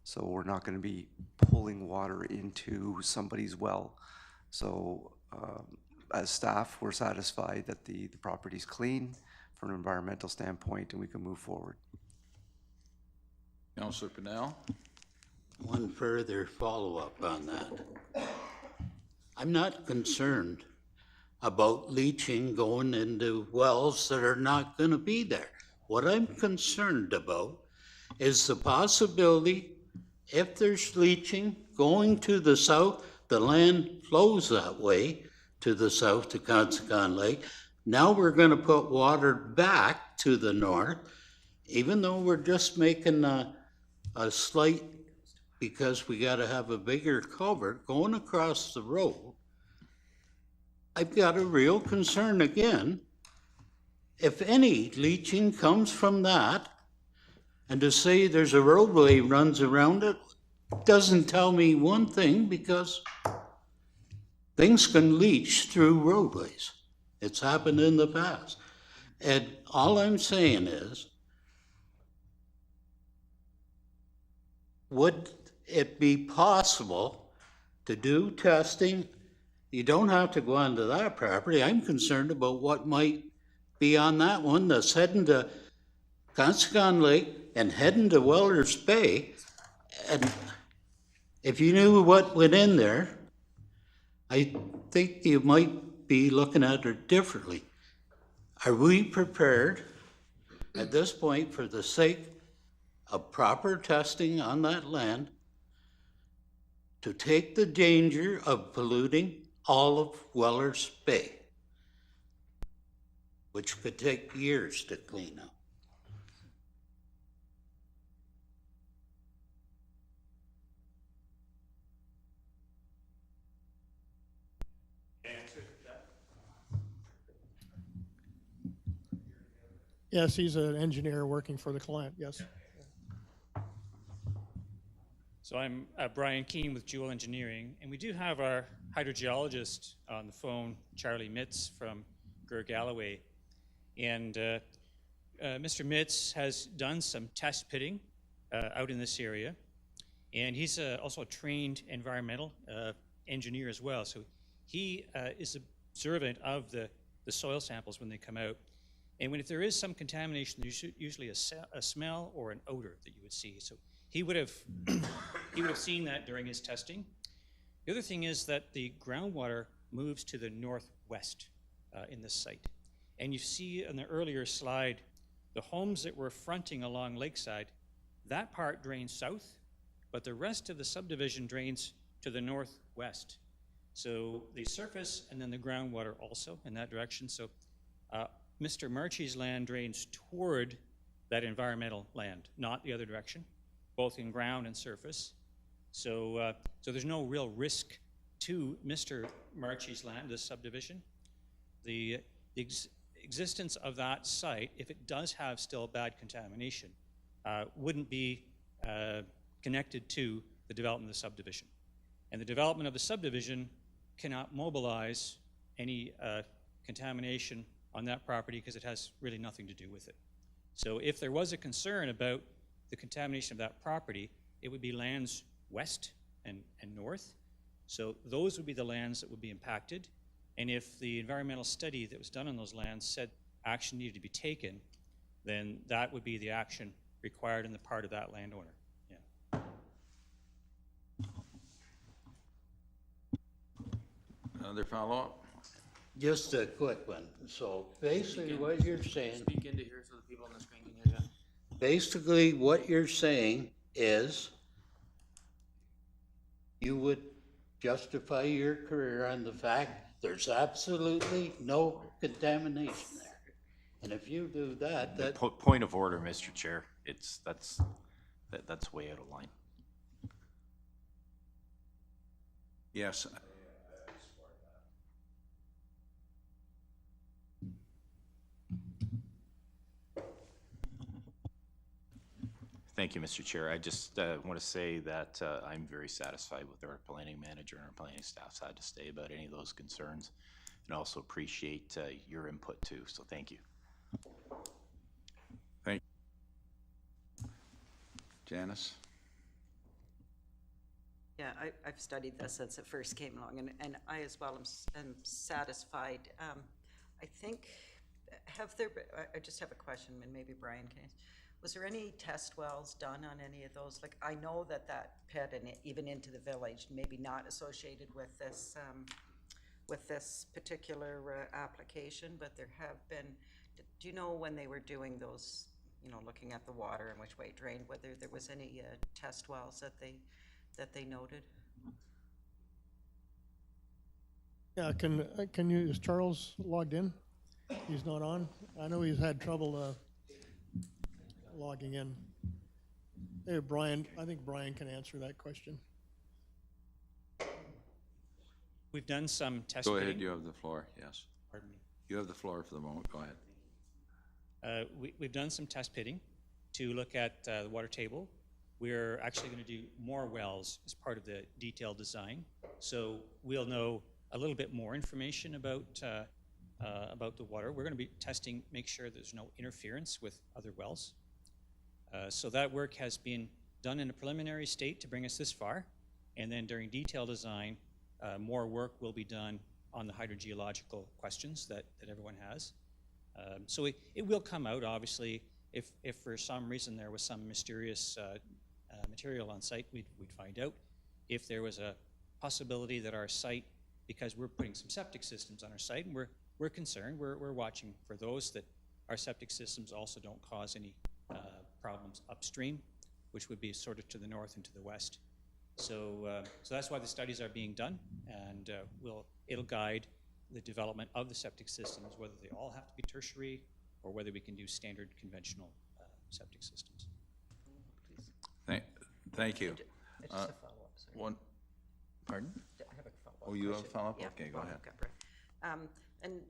So we're not going to be pulling water into somebody's well. So as staff, we're satisfied that the property's clean from an environmental standpoint and we can move forward. Councillor Purnell? One further follow-up on that. I'm not concerned about leaching going into wells that are not going to be there. What I'm concerned about is the possibility, if there's leaching going to the south, the land flows that way to the south to Conscon Lake, Now we're gonna put water back to the north, even though we're just making a slight, because we gotta have a bigger culvert going across the road. I've got a real concern again. If any leaching comes from that, and to say there's a roadway runs around it, doesn't tell me one thing, because things can leach through roadways. It's happened in the past. And all I'm saying is, would it be possible to do testing? You don't have to go onto that property. I'm concerned about what might be on that one that's heading to Conscon Lake and heading to Weller's Bay. And if you knew what went in there, I think you might be looking at it differently. Are we prepared at this point, for the sake of proper testing on that land, to take the danger of polluting all of Weller's Bay, which could take years to clean up? Yes, he's an engineer working for the client, yes. So I'm Brian Keane with Jewel Engineering, and we do have our hydrogeologist on the phone, Charlie Mitz from Ger Galloway. And Mr. Mitz has done some test pitting out in this area, and he's also a trained environmental engineer as well. So he is observant of the soil samples when they come out. And if there is some contamination, there's usually a smell or an odor that you would see. So he would have seen that during his testing. The other thing is that the groundwater moves to the northwest in this site. And you see on the earlier slide, the homes that were fronting along Lakeside, that part drains south, but the rest of the subdivision drains to the northwest. So the surface and then the groundwater also in that direction. So Mr. Marchi's land drains toward that environmental land, not the other direction, both in ground and surface. So there's no real risk to Mr. Marchi's land, this subdivision. The existence of that site, if it does have still bad contamination, wouldn't be connected to the development of the subdivision. And the development of the subdivision cannot mobilize any contamination on that property because it has really nothing to do with it. So if there was a concern about the contamination of that property, it would be lands west and north. So those would be the lands that would be impacted. And if the environmental study that was done on those lands said action needed to be taken, then that would be the action required on the part of that landowner. Yeah. Another follow-up? Just a quick one. So basically what you're saying, Speak into here so the people on the screen can hear you. basically what you're saying is you would justify your career on the fact there's absolutely no contamination there. And if you do that, that Point of order, Mr. Chair. That's way out of line. Yes. Thank you, Mr. Chair. I just want to say that I'm very satisfied with our planning manager and our planning staff's had to say about any of those concerns, and also appreciate your input too. So thank you. Thank you. Janice? Yeah, I've studied this since it first came along, and I as well am satisfied. I think, I just have a question, and maybe Brian can. Was there any test wells done on any of those? Like, I know that pit and even into the village, maybe not associated with this particular application, but there have been, do you know when they were doing those, looking at the water and which way it drained, whether there was any test wells that they noted? Yeah, is Charles logged in? He's not on? I know he's had trouble logging in. Hey, Brian, I think Brian can answer that question. We've done some test Go ahead, bidding. you have the floor, yes. Pardon me. You have the floor for the moment, go ahead. We've done some test pitting to look at the water table. We're actually going to do more wells as part of the detailed design. So we'll know a little bit more information about the water. We're going to be testing, make sure there's no interference with other wells. So that work has been done in a preliminary state to bring us this far. And then during detailed design, more work will be done on the hydrogeological questions that everyone has. So it will come out, obviously, if for some reason there was some mysterious material on site, we'd find out. If there was a possibility that our site, because we're putting some septic systems on our site, and we're concerned, we're watching for those, that our septic systems also don't cause any problems upstream, which would be sort of to the north and to the west. So that's why the studies are being done, and it'll guide the development of the septic systems, whether they all have to be tertiary or whether we can do standard conventional septic systems. Thank you. Just a follow-up, sorry. One, pardon? I have a follow-up Oh, you have a question. follow-up? Yeah, Okay, go ahead. And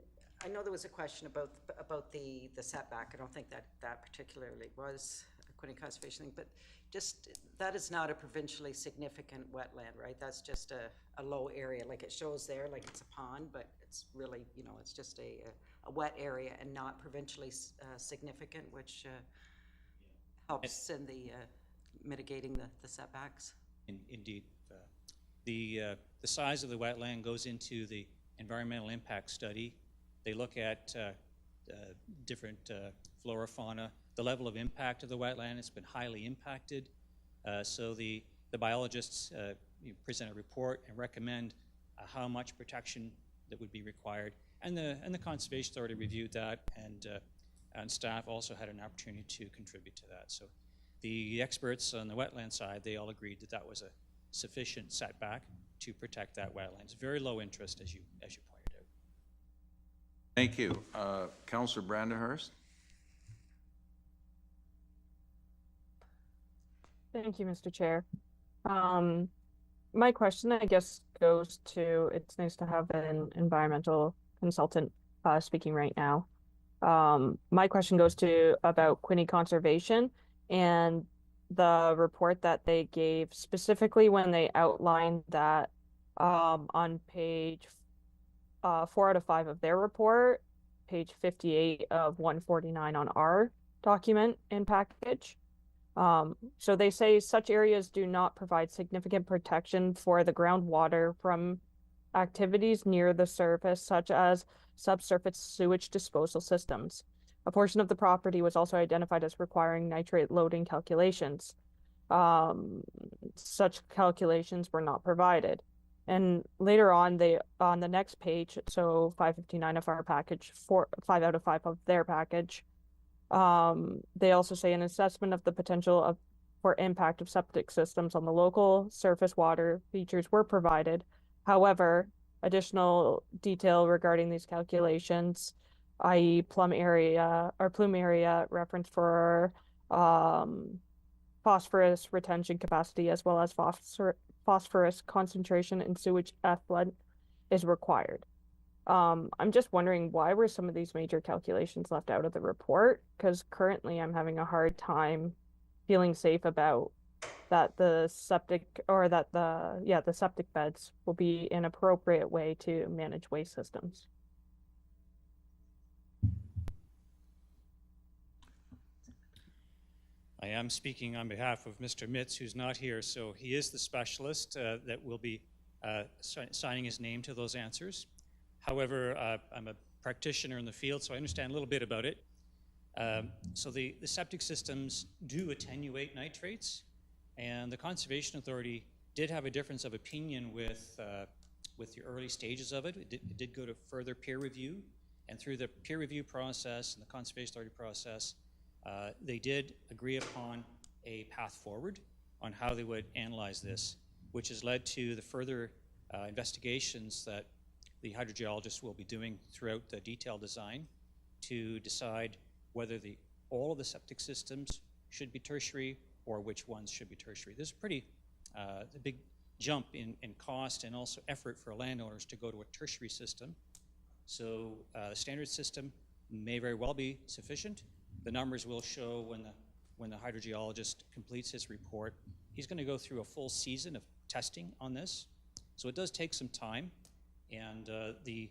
I know there was a question about the setback. I don't think that particularly was a Quinte Conservation thing, but just, that is not a provincially significant wetland, right? That's just a low area, like it shows there, like it's a pond, but it's really, it's just a wet area and not provincially significant, which helps in the mitigating the setbacks. Indeed. The size of the wetland goes into the environmental impact study. They look at different flora, fauna, the level of impact of the wetland. It's been highly impacted. So the biologists present a report and recommend how much protection that would be required. And the Conservation Authority reviewed that, and staff also had an opportunity to contribute to that. So the experts on the wetland side, they all agreed that that was a sufficient setback to protect that wetland. It's very low interest, as you pointed out. Thank you. Councillor Brandenhurst? Thank you, Mr. Chair. My question, I guess, goes to, it's nice to have an environmental consultant speaking right now. My question goes to about Quinte Conservation and the report that they gave, specifically when they outlined that on page 4 out of 5 of their report, page 58 of 149 on our document and package. So they say such areas do not provide significant protection for the groundwater from activities near the surface, such as subsurface sewage disposal systems. A portion of the property was also identified as requiring nitrate loading calculations. Such calculations were not provided. And later on, on the next page, so 559 of our package, 5 out of 5 of their package, they also say an assessment of the potential for impact of septic systems on the local surface water features were provided. However, additional detail regarding these calculations, i.e. plume area reference for phosphorus retention capacity as well as phosphorus concentration in sewage effluent is required. I'm just wondering, why were some of these major calculations left out of the report? Because currently I'm having a hard time feeling safe about that the septic beds will be an appropriate way to manage waste systems. I am speaking on behalf of Mr. Mitz, who's not here, so he is the specialist that will be signing his name to those answers. However, I'm a practitioner in the field, so I understand a little bit about it. So the septic systems do attenuate nitrates, and the Conservation Authority did have a difference of opinion with the early stages of it. It did go to further peer review, and through the peer review process and the Conservation Authority process, they did agree upon a path forward on how they would analyze this, which has led to the further investigations that the hydrogeologists will be doing throughout the detailed design. to decide whether all of the septic systems should be tertiary or which ones should be tertiary. There's a big jump in cost and also effort for landowners to go to a tertiary system. So the standard system may very well be sufficient. The numbers will show when the hydrogeologist completes his report. He's going to go through a full season of testing on this. So it does take some time, and the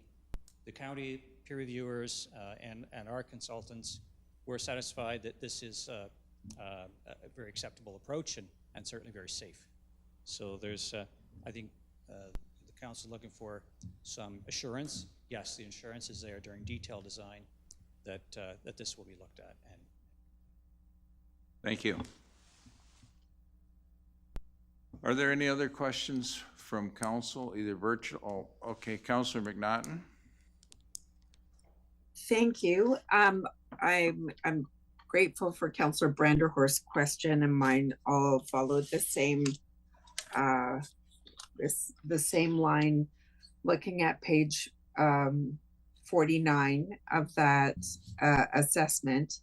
county peer reviewers and our consultants were satisfied that this is a very acceptable approach and certainly very safe. So there's, I think, the council is looking for some assurance. Yes, the assurance is there during detailed design that this will be looked at. And thank you. Are there any other questions from council, either virtual? Oh, okay, Councillor McNaughton. Thank you. I'm grateful for Councillor Branderhorst's question, and mine all followed the same the same line. Looking at page 49 of that assessment,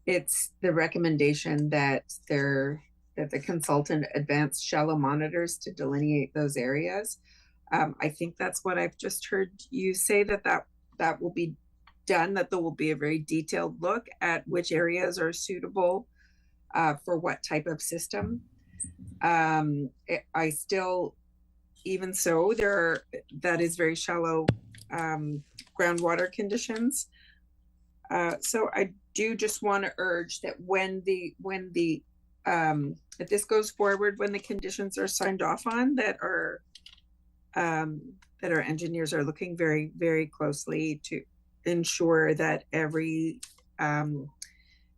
it's the recommendation that the consultant advance shallow monitors to delineate those areas. I think that's what I've just heard you say, that will be done, that there will be a very detailed look at which areas are suitable for what type of system. I still, even so, that is very shallow groundwater conditions. So I do just want to urge that if this goes forward, when the conditions are signed off on, that our engineers are looking very, very closely to ensure that every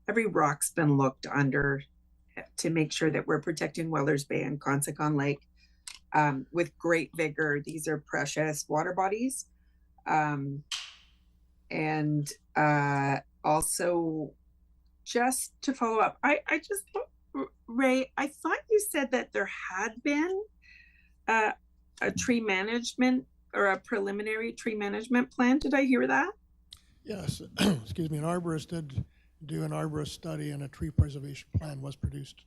rock's been looked under to make sure that we're protecting Wellers Bay and Consacon Lake with great vigor. These are precious water bodies. And also, just to follow up, Ray, I thought you said that there had been a tree management or a preliminary tree management plan. Did I hear that? Yes, excuse me, an arborist did do an arborist study, and a tree preservation plan was produced.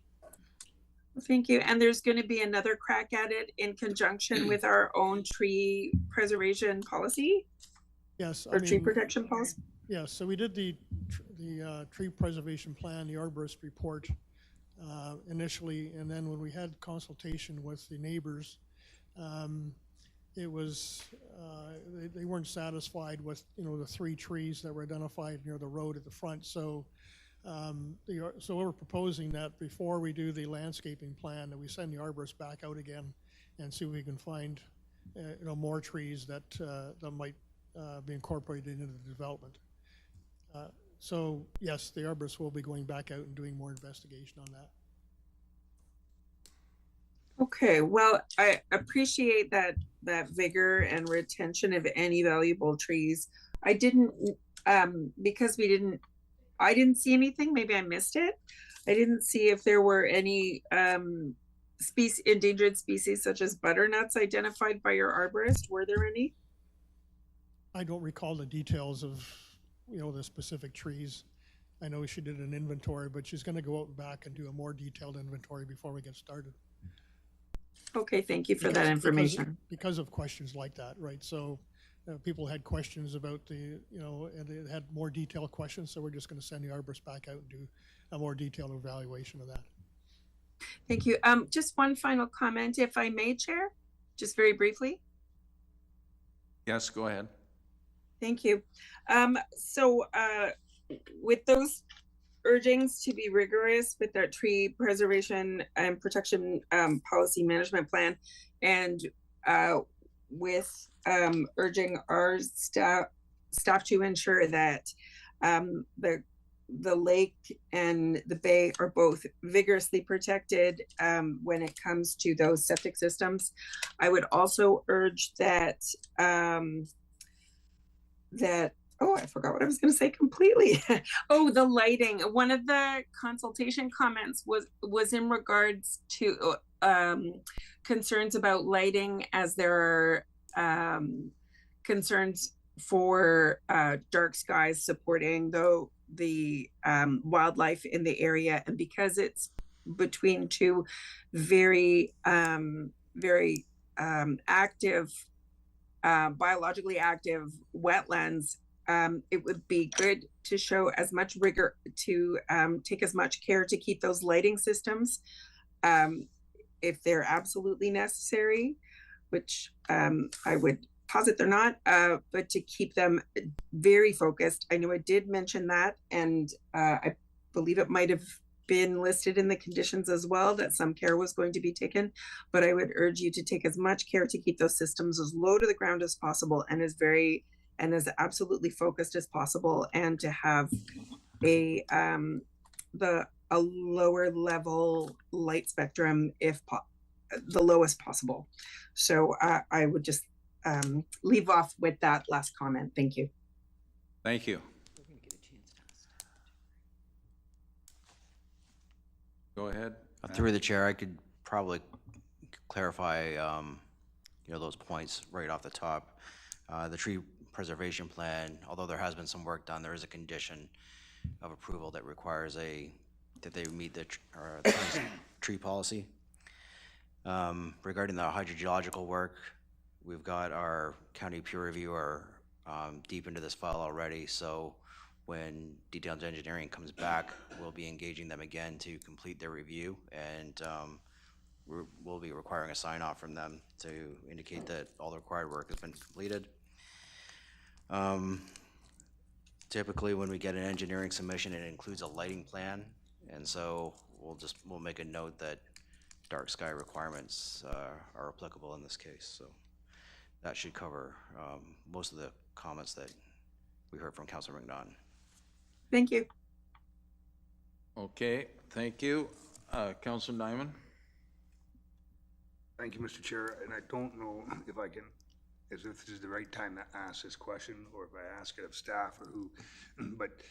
Thank you. And there's going to be another crack at it in conjunction with our own tree preservation policy? Yes. Tree protection policy? Yes, so we did the tree preservation plan, the arborist report initially, and then when we had consultation with the neighbors, it was, they weren't satisfied with, the 3 trees that were identified near the road at the front. So so we're proposing that before we do the landscaping plan, that we send the arborist back out again and see if we can find, more trees that might be incorporated into the development. So yes, the arborist will be going back out and doing more investigation on that. Okay, well, I appreciate that vigor and retention of any valuable trees. I didn't, because I didn't see anything, maybe I missed it. I didn't see if there were any endangered species such as butternuts identified by your arborist. Were there any? I don't recall the details of, the specific trees. I know she did an inventory, but she's going to go out and back and do a more detailed inventory before we get started. Okay, thank you for that information. Because of questions like that, right? So people had questions about and they had more detailed questions, so we're just going to send the arborist back out and do a more detailed evaluation of that. Thank you. Just one final comment, if I may, Chair, just very briefly. Yes, go ahead. Thank you. With those urgings to be rigorous with our tree preservation and protection policy management plan, and with urging our staff to ensure that the lake and the bay are both vigorously protected when it comes to those septic systems, I would also urge that oh, I forgot what I was going to say completely. Oh, the lighting. One of the consultation comments was in regards to concerns about lighting, as there are concerns for dark skies supporting the wildlife in the area, and because it's between two very active, biologically active wetlands, it would be good to show as much rigor, to take as much care to keep those lighting systems, if they're absolutely necessary, which I would posit they're not, but to keep them very focused. I know I did mention that, and I believe it might have been listed in the conditions as well, that some care was going to be taken, but I would urge you to take as much care to keep those systems as low to the ground as possible, and as absolutely focused as possible, and to have a lower level light spectrum, if the lowest possible. So I would just leave off with that last comment. Thank you. Thank you. Go ahead. Through the chair, I could probably clarify, those points right off the top. The tree preservation plan, although there has been some work done, there is a condition of approval that requires that they meet the tree policy. Regarding the hydrogeological work, we've got our county peer reviewer deep into this file already, so when detailed engineering comes back, we'll be engaging them again to complete their review, and we'll be requiring a sign off from them to indicate that all the required work has been completed. Typically when we get an engineering submission, it includes a lighting plan, and so we'll make a note that dark sky requirements are applicable in this case. So that should cover most of the comments that we heard from Councilor McNaughton. Thank you. Okay, thank you. Councilor Nyman? Thank you, Mr. Chair, and I don't know if this is the right time to ask this question, or if I ask it of staff or who, but,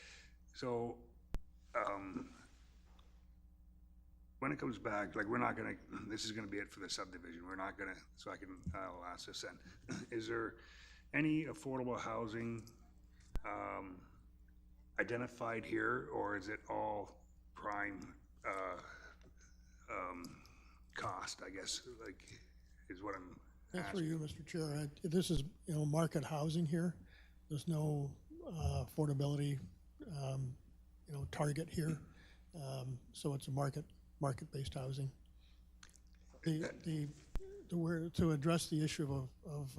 so, when it comes back, like, we're not gonna, this is gonna be it for the subdivision, we're not gonna, so I'll ask this then. Is there any affordable housing identified here, or is it all prime cost, I guess, like, is what I'm That's for asking. you, Mr. Chair. This is, market housing here. There's no affordability, target here. So it's a market-based housing. To address the issue of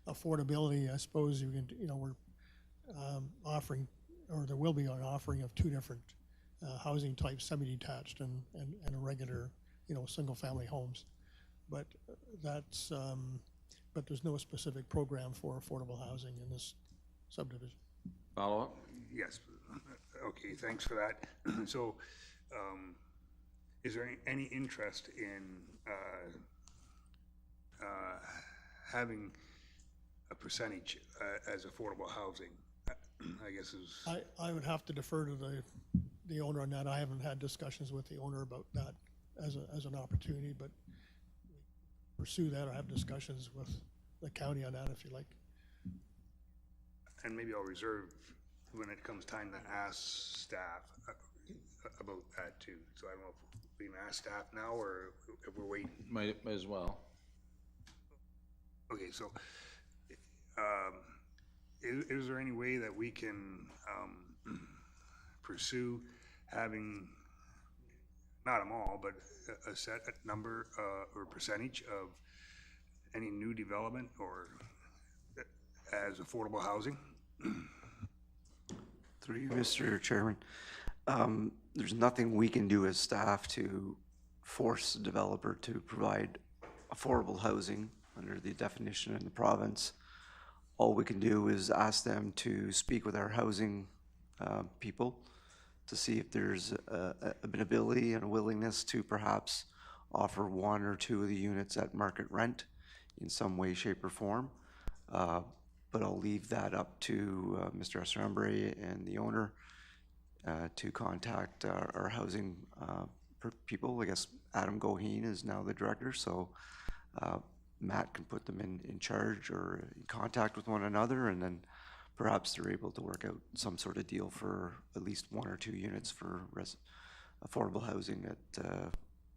affordability, I suppose you can, we're offering, or there will be an offering of two different housing types, semi-detached and a regular, single-family homes. But that's, but there's no specific program for affordable housing in this subdivision. Follow up? Yes, okay, thanks for that. So, is there any interest in having a percentage as affordable housing? I guess is. I would have to defer to the owner on that. I haven't had discussions with the owner about that as an opportunity, but pursue that or have discussions with the county on that if you like. And maybe I'll reserve when it comes time to ask staff about that too. So I don't know if we can ask staff now or if we're waiting. Might as well. Okay, so is there any way that we can pursue having, not them all, but a set number or percentage of any new development or as affordable housing? Through you, Mr. Chairman. There's nothing we can do as staff to force the developer to provide affordable housing under the definition in the province. All we can do is ask them to speak with our housing people to see if there's an ability and a willingness to perhaps offer one or two of the units at market rent in some way, shape, or form. But I'll leave that up to Mr. Esrambre and the owner to contact our housing people. I guess Adam Goheen is now the director, so Matt can put them in charge or in contact with one another, and then perhaps they're able to work out some sort of deal for at least 1 or 2 units for affordable housing at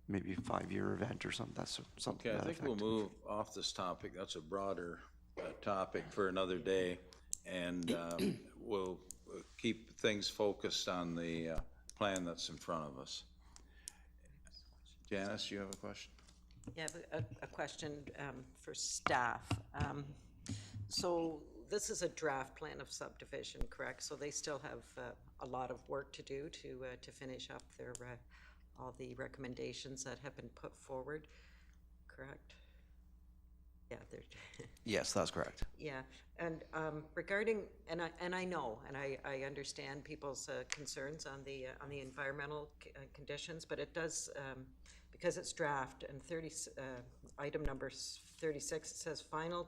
maybe a 5-year event or something. That's something. Okay, I to that think we'll effect. move off this topic. That's a broader topic for another day. And we'll keep things focused on the plan that's in front of us. Janice, you have a question? Yeah, I have a question for staff. So this is a draft plan of subdivision, correct? So they still have a lot of work to do to finish up their all the recommendations that have been put forward, correct? Yeah, they're Yes, that's correct. yeah, and regarding, and I know, and I understand people's concerns on the environmental conditions, but it does, because it's draft and item number 36, it says final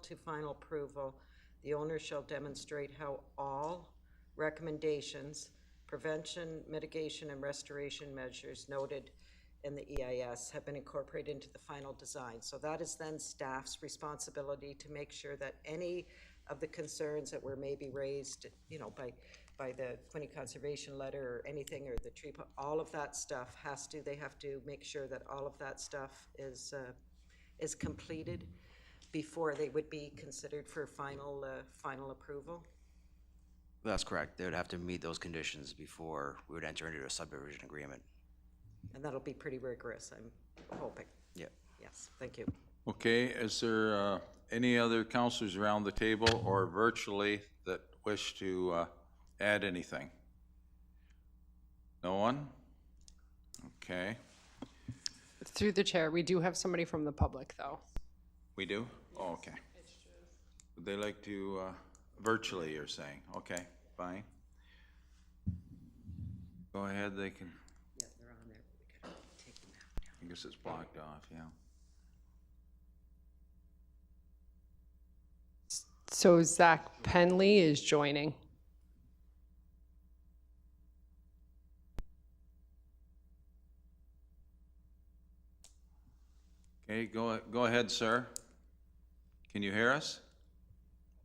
approval, the owner shall demonstrate how all recommendations, prevention, mitigation, and restoration measures noted in the EIS have been incorporated into the final design. So that is then staff's responsibility to make sure that any of the concerns that were maybe raised, you know, by the Quinte Conservation Letter or anything, or the tree, all of that stuff they have to make sure that all of that stuff is completed before they would be considered for final approval. That's correct. They would have to meet those conditions before we would enter into a subdivision agreement. And that'll be pretty rigorous, I'm hoping. Yeah. Yes, thank you. Okay, is there any other councilors around the table or virtually that wish to add anything? No one? Okay. Through the chair, we do have somebody from the public, though. We do? Oh, okay. Would they like to, virtually you're saying? Okay, fine. Go ahead, they can. Yeah, they're on there. We gotta take them out. I guess it's blocked off, yeah. So Zach Penley is joining. Okay, go ahead, sir. Can you hear us?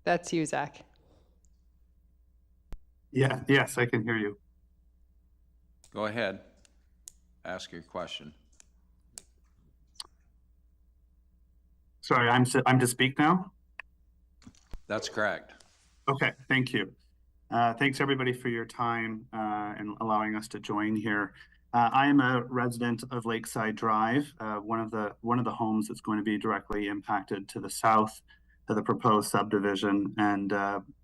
That's you, Zach. Yeah, yes, I can hear you. Go ahead. Ask your question. Sorry, I'm to speak now? That's correct. Okay, thank you. Thanks everybody for your time and allowing us to join here. I am a resident of Lakeside Drive, one of the homes that's going to be directly impacted to the south of the proposed subdivision, and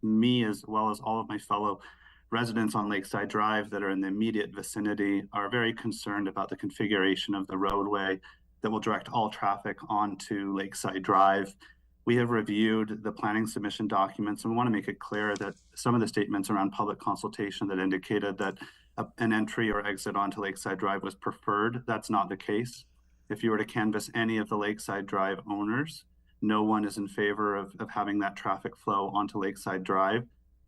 me, as well as all of my fellow residents on Lakeside Drive that are in the immediate vicinity, are very concerned about the configuration of the roadway that will direct all traffic onto Lakeside Drive. We have reviewed the planning submission documents, and we want to make it clear that some of the statements around public consultation that indicated that an entry or exit onto Lakeside Drive was preferred, that's not the case. If you were to canvass any of the Lakeside Drive owners, no one is in favor of having that traffic flow onto Lakeside Drive.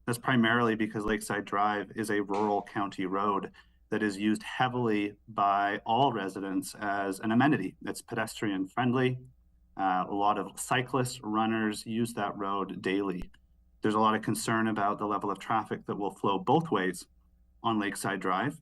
That's primarily because Lakeside Drive is a rural county road that is used heavily by all residents as an amenity. It's pedestrian friendly. A lot of cyclists, runners use that road daily. There's a lot of concern about the level of traffic that will flow both ways on Lakeside Drive.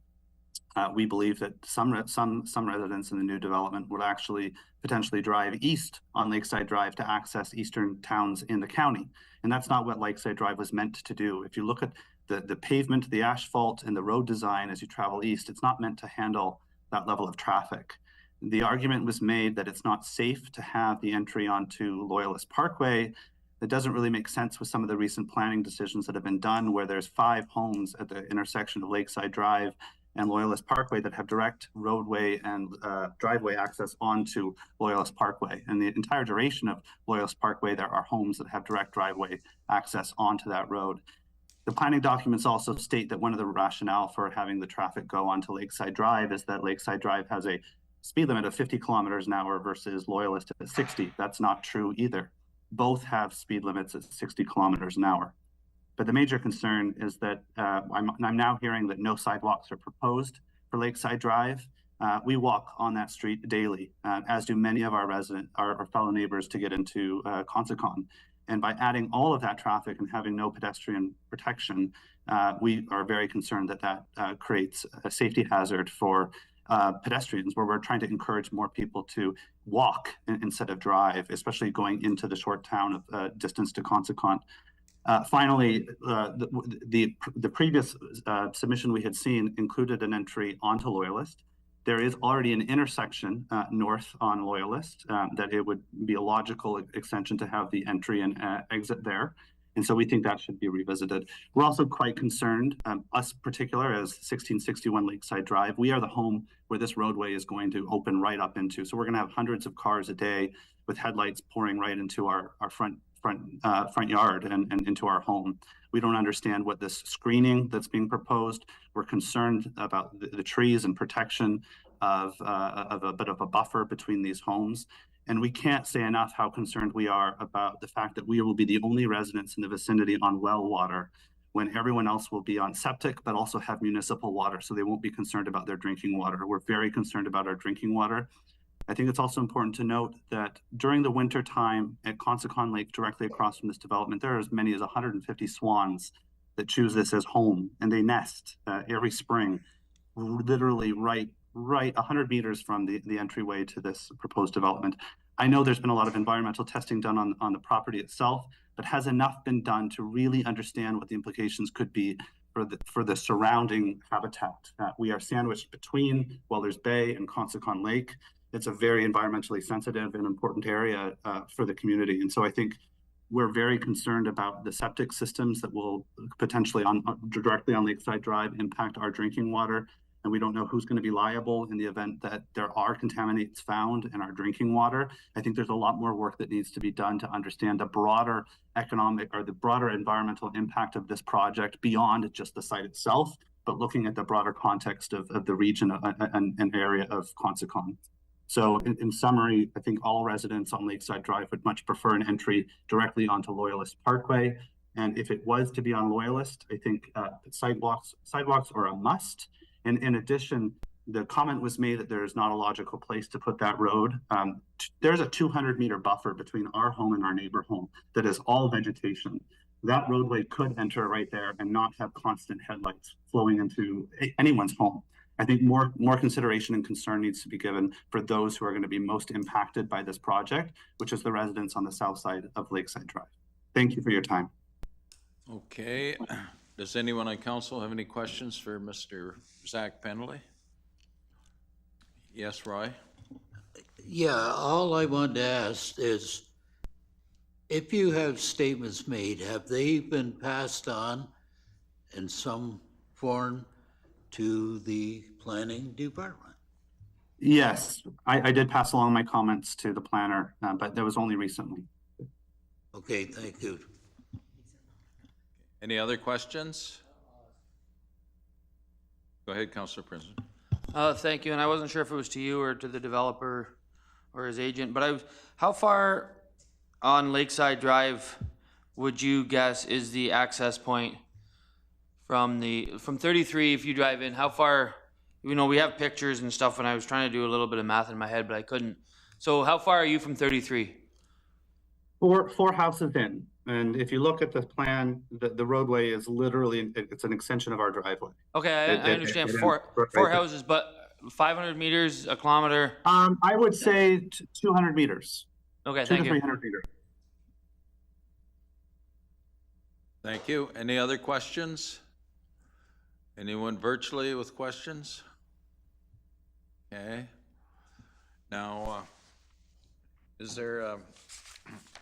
We believe that some residents in the new development would actually potentially drive east on Lakeside Drive to access eastern towns in the county. And that's not what Lakeside Drive was meant to do. If you look at the pavement, the asphalt, and the road design as you travel east, it's not meant to handle that level of traffic. The argument was made that it's not safe to have the entry onto Loyalist Parkway. That doesn't really make sense with some of the recent planning decisions that have been done, where there's 5 homes at the intersection of Lakeside Drive and Loyalist Parkway that have direct roadway and driveway access onto Loyalist Parkway. And the entire duration of Loyalist Parkway, there are homes that have direct driveway access onto that road. The planning documents also state that one of the rationale for having the traffic go onto Lakeside Drive is that Lakeside Drive has a speed limit of 50 kilometers an hour versus Loyalist at 60. That's not true either. Both have speed limits at 60 kilometers an hour. But the major concern is that I'm now hearing that no sidewalks are proposed for Lakeside Drive. We walk on that street daily, as do many of our fellow neighbors to get into Consecon. And by adding all of that traffic and having no pedestrian protection, we are very concerned that that creates a safety hazard for pedestrians, where we're trying to encourage more people to walk instead of drive, especially going into the short town of distance to Consecon. Finally, the previous submission we had seen included an entry onto Loyalist. There is already an intersection north on Loyalist that it would be a logical extension to have the entry and exit there. And so we think that should be revisited. We're also quite concerned, us particular as 1661 Lakeside Drive, we are the home where this roadway is going to open right up into. So we're gonna have hundreds of cars a day with headlights pouring right into our front yard and into our home. We don't understand what this screening that's being proposed. We're concerned about the trees and protection of a bit of a buffer between these homes. And we can't say enough how concerned we are about the fact that we will be the only residents in the vicinity on well water when everyone else will be on septic, but also have municipal water. So they won't be concerned about their drinking water. We're very concerned about our drinking water. I think it's also important to note that during the winter time at Consecon Lake, directly across from this development, there are as many as 150 swans that choose this as home, and they nest every spring, literally right 100 meters from the entryway to this proposed development. I know there's been a lot of environmental testing done on the property itself, but has enough been done to really understand what the implications could be for the surrounding habitat? We are sandwiched between Weller's Bay and Consecon Lake. It's a very environmentally sensitive and important area for the community. And so I think we're very concerned about the septic systems that will potentially directly on Lakeside Drive impact our drinking water. And we don't know who's going to be liable in the event that there are contaminants found in our drinking water. I think there's a lot more work that needs to be done to understand the broader economic or the broader environmental impact of this project beyond just the site itself, but looking at the broader context of the region and area of Consecon. So in summary, I think all residents on Lakeside Drive would much prefer an entry directly onto Loyalist Parkway. And if it was to be on Loyalist, I think sidewalks are a must. And in addition, the comment was made that there is not a logical place to put that road. There's a 200-meter buffer between our home and our neighbor home that is all vegetation. That roadway could enter right there and not have constant headlights flowing into anyone's home. I think more consideration and concern needs to be given for those who are going to be most impacted by this project, which is the residents on the south side of Lakeside Drive. Thank you for your time. Okay. Does anyone on council have any questions for Mr. Zach Penley? Yes, Roy? Yeah, all I wanted to ask is, if you have statements made, have they been passed on in some form to the planning department? Yes, I did pass along my comments to the planner, but that was only recently. Okay, thank you. Any other questions? Go ahead, Councilor Prince. Thank you, and I wasn't sure if it was to you or to the developer or his agent, but how far on Lakeside Drive would you guess is the access point from 33? If you drive in, how far? You know, we have pictures and stuff, and I was trying to do a little bit of math in my head, but I couldn't. So how far are you from 33? Four houses in. And if you look at the plan, the roadway is literally, it's an extension of our driveway. Okay, I understand four houses, but 500 meters, a kilometer? I would say 200 meters. Okay, 200 thank to you. 300 meters. Thank you. Any other questions? Anyone virtually with questions? Okay. Now, is there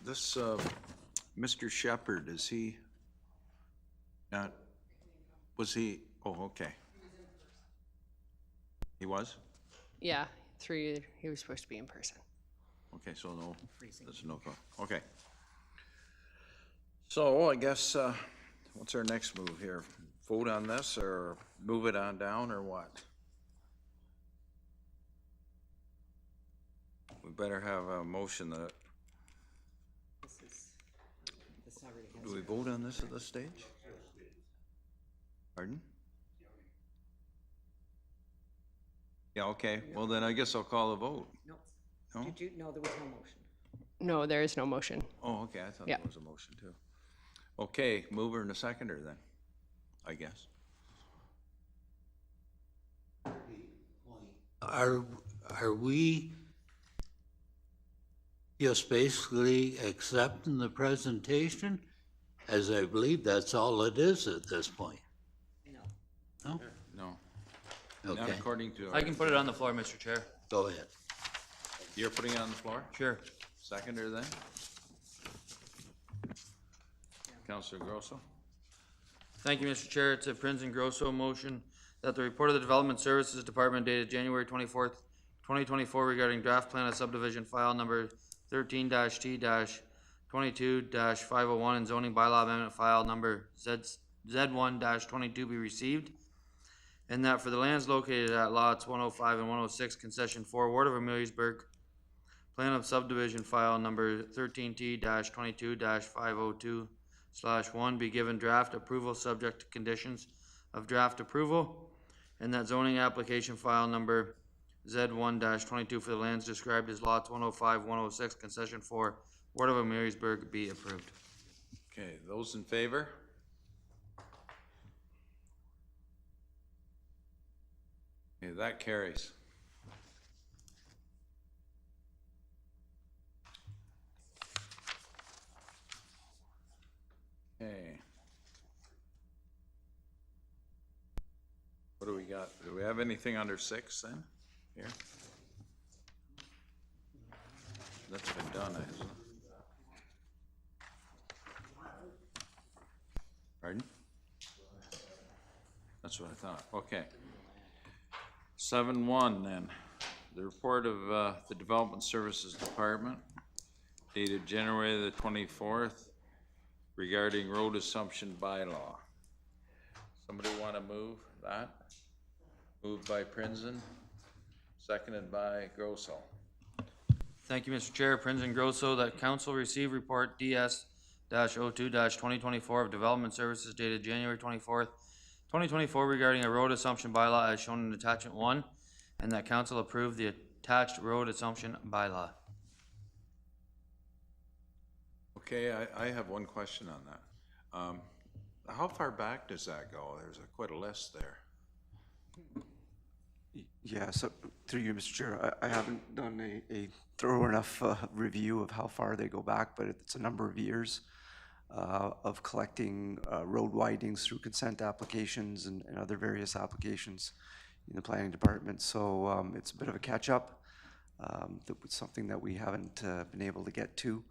this Mr. Shepherd, is he not, was he, oh, okay. He was? Yeah, he was supposed to be in person. Okay, so no, there's no call. Okay. So I guess, what's our next move here? Vote on this or move it on down or what? We better have a motion that. Do we vote on this at this stage? Pardon? Yeah, okay, well then I guess I'll call a vote. No. No? Did you? No, there was no motion. No, there is no motion. Oh, okay, I thought Yeah. there was a motion too. Okay, mover and a seconder then, I guess. Are we just basically accepting the presentation? As I believe that's all it is at this point. No. No? No. Not Okay, according to. I can put it on the floor, Mr. Chair. go ahead. You're putting it on the floor? Sure. Seconder then? Councillor Grosso? Thank you, Mr. Chair. It's a Prince and Grosso motion that the report of the Development Services Department dated January 24th, 2024 regarding draft plan of subdivision file number 13-T-22-501 and zoning bylaw amendment file number Z1-22 be received. And that for the lands located at lots 105 and 106, concession 4, Ward of Ameliasburgh, plan of subdivision file number 13T-22-502/1 be given draft approval subject to conditions of draft approval, and that zoning application file number Z1-22 for the lands described as lots 105, 106, concession 4, Ward of Ameliasburgh be approved. Okay, those in favor? Okay, that carries. Okay. What do we got? Do we have anything under 6 then? Here? That's been done, hasn't it? Pardon? That's what I thought. Okay. 7-1 then. The report of the Development Services Department dated January the 24th regarding road assumption bylaw. Somebody want to move that? Moved by Prinzen, seconded by Grosso. Thank you, Mr. Chair. Prince and Grosso, that council receive report DS-02-2024 of Development Services dated January 24th, 2024 regarding a road assumption bylaw as shown in attachment 1, and that council approve the attached road assumption bylaw. Okay, I have one question on that. How far back does that go? There's quite a list there. Yeah, so through you, Mr. Chair, I haven't done a thorough enough review of how far they go back, but it's a number of years of collecting road widenings through consent applications and other various applications in the planning department. So it's a bit of a catch-up. That was something that we haven't been able to get to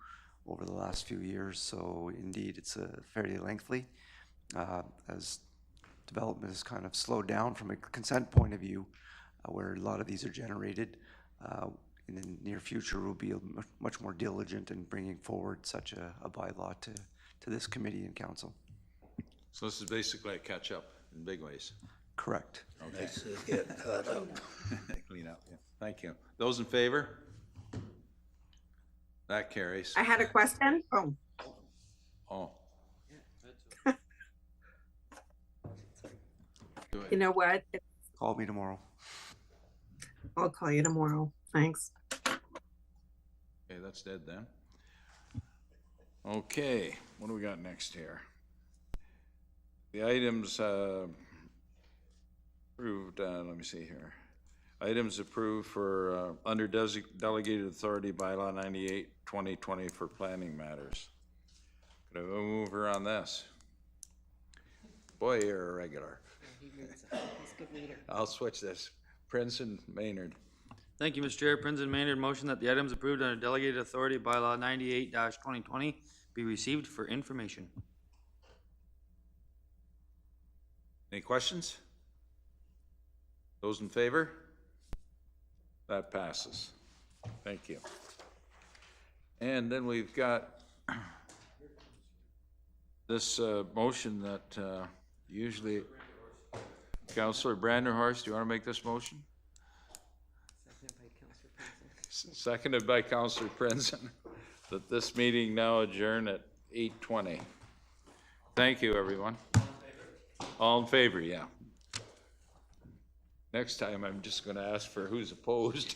over the last few years. So indeed, it's fairly lengthy. As development has kind of slowed down from a consent point of view, where a lot of these are generated. In the near future, we'll be much more diligent in bringing forward such a bylaw to this committee and council. So this is basically a catch-up in big ways. Correct. Okay. Nice to get caught up. Clean up, yeah. Thank you. Those in favor? That carries. I had a question. Oh, Oh. you know what? Call me tomorrow. I'll call you tomorrow. Thanks. Okay, that's dead then. Okay, what do we got next here? The items approved, let me see here. Items approved for under delegated authority bylaw 98/2020 for planning matters. Could I have a mover on this? Boy, you're a regular. He's a good reader. I'll switch this. Prince and Maynard. Thank you, Mr. Chair. Prince and Maynard motion that the items approved under delegated authority bylaw 98-2020 be received for information. Any questions? Those in favor? That passes. Thank you. And then we've got this motion that usually, Councillor Branderhorst, do you want to make this motion? Seconded by Councillor Prinzen, that this meeting now adjourn at 8:20. Thank you, everyone. All in favor, yeah. Next time, I'm just gonna ask for who's opposed.